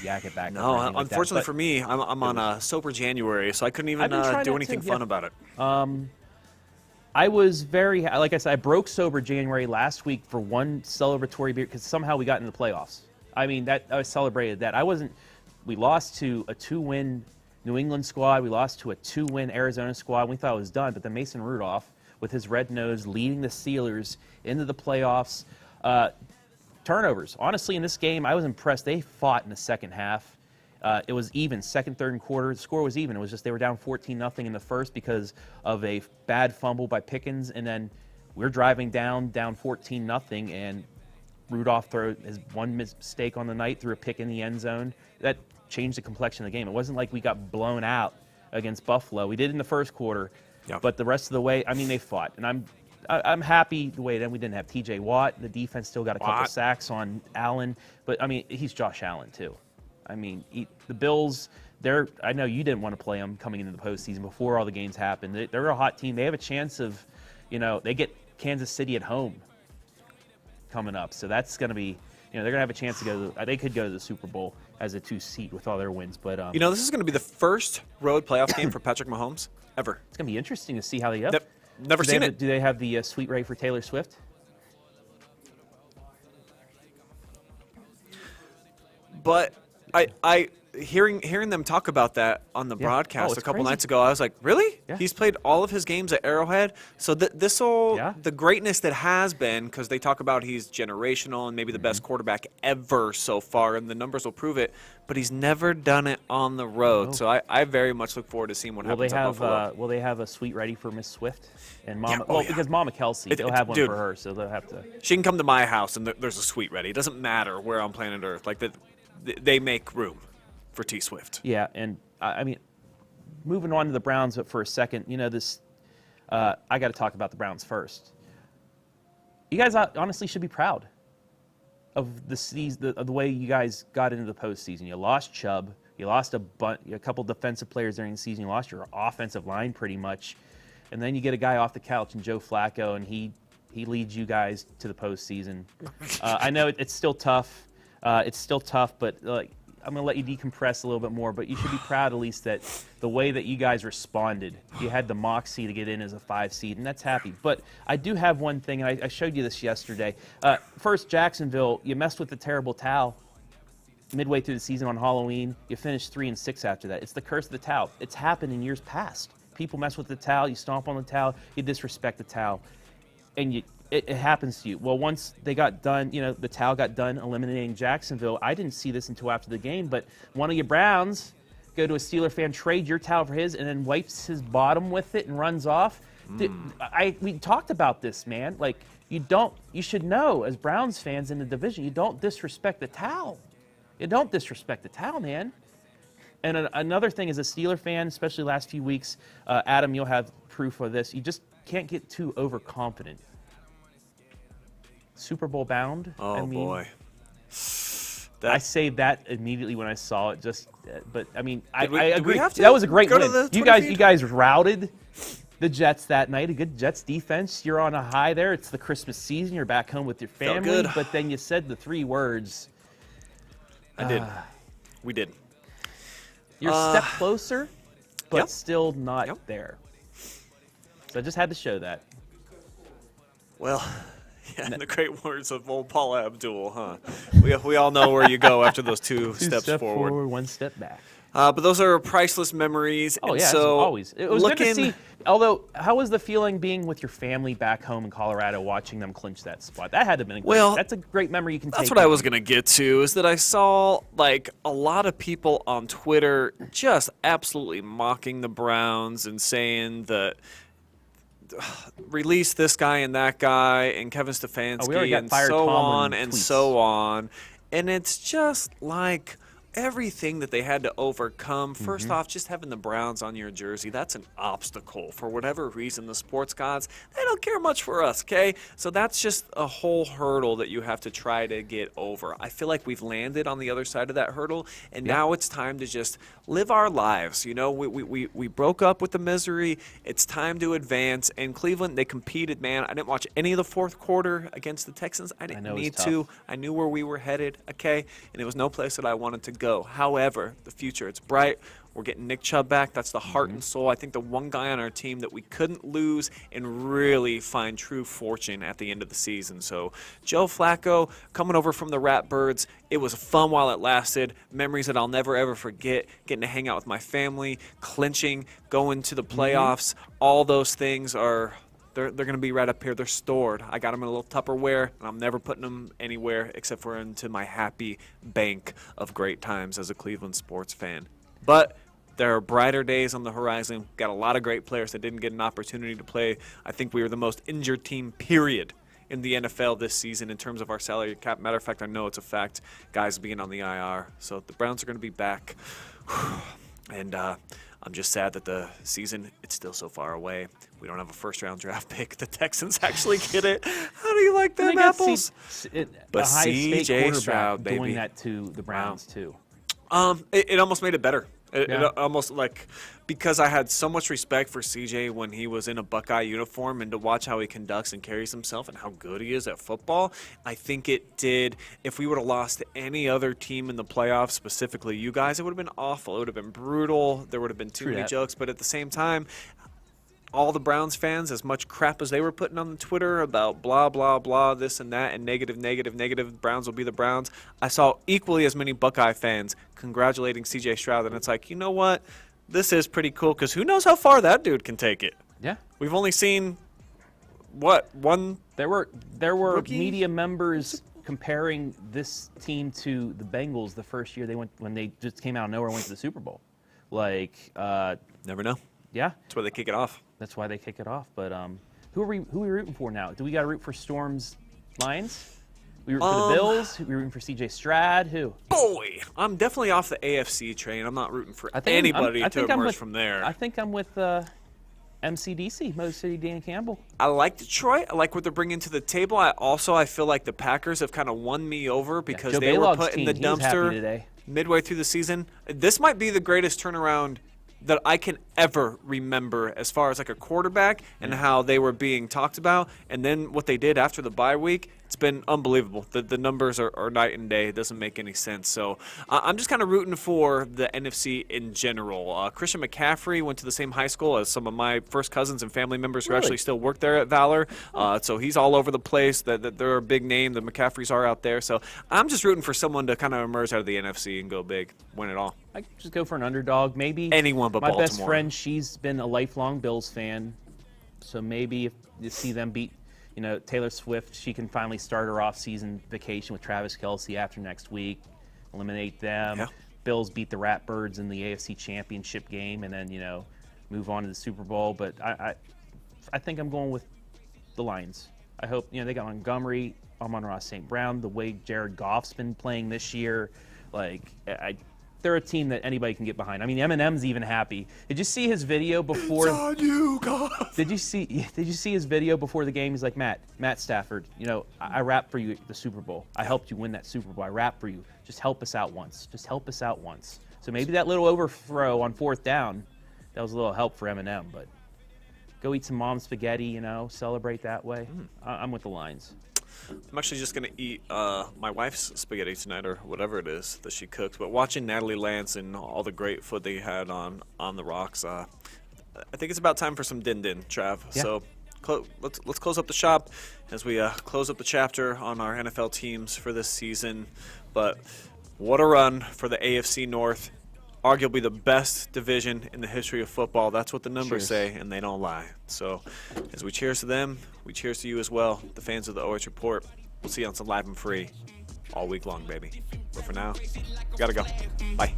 yak it back. No, unfortunately for me, I'm on a sober January, so I couldn't even do anything fun about it. I was very, like I said, I broke sober January last week for one celebratory beer because somehow we got into the playoffs. I mean, I celebrated that. We lost to a 2-win New England squad. We lost to a 2-win Arizona squad. We thought it was done, but then Mason Rudolph, with his red nose, leading the Steelers into the playoffs. Turnovers. Honestly, in this game, I was impressed. They fought in the second half. It was even, second, third, and quarter. The score was even. It was just they were down 14-0 in the first because of a bad fumble by Pickens, and then we're driving down 14-0, and Rudolph threw his one mistake on the night, threw a pick in the end zone. That changed the complexion of the game. It wasn't like we got blown out against Buffalo. We did in the first quarter, but the rest of the way, I mean, they fought. And I'm happy the way that we didn't have T.J. Watt. The defense still got a couple sacks on Allen. But, I mean, he's Josh Allen, too. I mean, the Bills, I know you didn't want to play them coming into the postseason before all the games happened. They're a hot team. They have a chance of, they get Kansas City at home coming up. So that's going to be, they're going to have a chance to they could go to the Super Bowl as a 2-seed with all their wins. But this is going to be the first road playoff game for Patrick Mahomes ever. It's going to be interesting to see how they go. Never seen it. Do they have the Sweet Ray for Taylor Swift? But I hearing them talk about that on the broadcast a couple nights ago, I was like, really? Yeah. He's played all of his games at Arrowhead? So the greatness that has been, because they talk about he's generational and maybe the best quarterback ever so far, and the numbers will prove it, but he's never done it on the road. No. So I very much look forward to seeing what happens at Buffalo. Will they have a suite ready for Miss Swift? And Mama, because Mama Kelsey, they'll have one for her, so they'll have to. She can come to my house, and there's a suite ready. It doesn't matter where on planet Earth. Like, they make room for T Swift. Yeah, and I mean, moving on to the Browns, but for a second, I got to talk about the Browns first. You guys honestly should be proud of the way you guys got into the postseason. You lost Chubb, you lost a couple defensive players during the season, you lost your offensive line pretty much, and then you get a guy off the couch in Joe Flacco, and he leads you guys to the postseason. I know it's still tough. But I'm going to let you decompress a little bit more, but you should be proud at least that the way that you guys responded, you had the moxie to get in as a 5 seed, and that's happy. But I do have one thing, and I showed you this yesterday. First, Jacksonville, you messed with the terrible towel midway through the season on Halloween. You finished 3-6 after that. It's the curse of the towel. It's happened in years past. People mess with the towel, you stomp on the towel, you disrespect the towel, and it happens to you. Well, once they got done, the towel got done eliminating Jacksonville. I didn't see this until after the game, but one of your Browns go to a Steeler fan, trade your towel for his, and then wipes his bottom with it and runs off. We talked about this, man. Like, you should know as Browns fans in the division, you don't disrespect the towel. You don't disrespect the towel, man. And another thing as a Steeler fan, especially last few weeks, Adam, you'll have proof of this. You just can't get too overconfident. Super Bowl bound. Oh, boy. I saved that immediately when I saw it. But I mean, I agree. Have to that was a great win. You feed? guys routed the Jets that night. A good Jets defense. You're on a high there. It's the Christmas season. You're back home with your family. Felt good. But then you said the 3 words. I did. We did. You're a step closer, but still not there. So I just had to show that. Well, Yeah, in the great words of old Paula Abdul, huh? We all know where you go after those two steps forward. One step back. But those are priceless memories. Oh, and yeah, so always. It was good to see. Although, how was the feeling being with your family back home in Colorado, watching them clinch that spot? That had to have been great. That's a great memory you can take. That's what I was going to get to, is that I saw like a lot of people on Twitter just absolutely mocking the Browns and saying that release this guy and that guy and Kevin Stefanski and so on and so on. And it's just like everything that they had to overcome. First off, just having the Browns on your jersey, that's an obstacle. For whatever reason, the sports gods, they don't care much for us, okay? So that's just a whole hurdle that you have to try to get over. I feel like we've landed on the other side of that hurdle, and now it's time to just live our lives. You know, we broke up with the misery. It's time to advance. And Cleveland, they competed, man. I didn't watch any of the fourth quarter against the Texans. I didn't need to. I knew where we were headed, okay? And it was no place that I wanted to go. However, the future, it's bright. We're getting Nick Chubb back. That's the heart and soul. I think the one guy on our team that we couldn't lose and really find true fortune at the end of the season. So Joe Flacco coming over from the Ratbirds. It was fun while it lasted. Memories that I'll never, ever forget. Getting to hang out with my family, clinching, going to the playoffs. All those things are... They're going to be right up here. They're stored. I got them in a little Tupperware, and I'm never putting them anywhere except for into my happy bank of great times as a Cleveland sports fan. But there are brighter days on the horizon. Got a lot of great players that didn't get an opportunity to play. I think we were the most injured team, period, in the NFL this season in terms of our salary cap. Matter of fact, I know it's a fact, guys being on the IR. So the Browns are going to be back. And I'm just sad that the season, it's still so far away. We don't have a first-round draft pick. The Texans actually get it. How do you like them apples? But C.J. Stroud, baby. Doing that to the Browns, too. It almost made it better. It almost, like, because I had so much respect for CJ when he was in a Buckeye uniform, and to watch how he conducts and carries himself and how good he is at football, I think it did. If we would have lost to any other team in the playoffs, specifically you guys, it would have been awful. It would have been brutal. There would have been too many jokes. But at the same time, all the Browns fans, as much crap as they were putting on the Twitter about blah, blah, blah, this and that, and negative, Browns will be the Browns, I saw equally as many Buckeye fans congratulating C.J. Stroud, and it's like, you know what? This is pretty cool, because who knows how far that dude can take it. Yeah. We've only seen, what, one There were rookie? media members comparing this team to the Bengals the first year they went, when they just came out of nowhere and went to the Super Bowl. Like, never know. Yeah. That's why they kick it off. That's why they kick it off. But who are we rooting for now? Do we got to root for Storm's Lions? We root for the Bills? We rooting for C.J. Stroud? Who? Boy, I'm definitely off the AFC train. I'm not rooting for anybody to emerge from there. I think I'm with MCDC, Motor City Dan Campbell. I like Detroit. I like what they're bringing to the table. I feel like the Packers have kind of won me over because they were put in the dumpster midway through the season. This might be the greatest turnaround that I can ever remember as far as like a quarterback and how they were being talked about. And then what they did after the bye week, it's been unbelievable. The numbers are night and day. It doesn't make any sense. So I'm just kind of rooting for the NFC in general. Christian McCaffrey went to the same high school as some of my first cousins and family members who actually still work there at Valor. So he's all over the place. That they're a big name. The McCaffreys are out there. So I'm just rooting for someone to kind of emerge out of the NFC and go big, win it all. I could just go for an underdog. Maybe anyone but my Baltimore. best friend, she's been a lifelong Bills fan. So maybe if you see them beat, Taylor Swift, she can finally start her off-season vacation with Travis Kelce after next week, eliminate them. Yeah. Bills beat the Ratbirds in the AFC Championship game, and then move on to the Super Bowl. But I think I'm going with the Lions. I hope they got Montgomery, Amon-Ra St. Brown, the way Jared Goff's been playing this year. They're a team that anybody can get behind. I mean, Eminem's even happy. Did you see his video before? It's on you, Goff. Did you see his video before the game? He's like, Matt Stafford, I rap for you at the Super Bowl. I helped you win that Super Bowl. I rap for you. Just help us out once. Just help us out once. So maybe that little overthrow on fourth down, that was a little help for Eminem. But go eat some mom's spaghetti, celebrate that way. I'm with the Lions. I'm actually just going to eat my wife's spaghetti tonight, or whatever it is that she cooked. But watching Natalie, Lantz, and all the great food they had on the rocks, I think it's about time for some din-din, Trav. Yeah. So let's close up the shop as we close up the chapter on our NFL teams for this season. But what a run for the AFC North. Arguably the best division in the history of football. That's what the numbers say, and they don't lie. So as we cheers to them, we cheers to you as well, the fans of the OH Report. We'll see you on some Live and Free all week long, baby. But for now, we gotta go. Bye.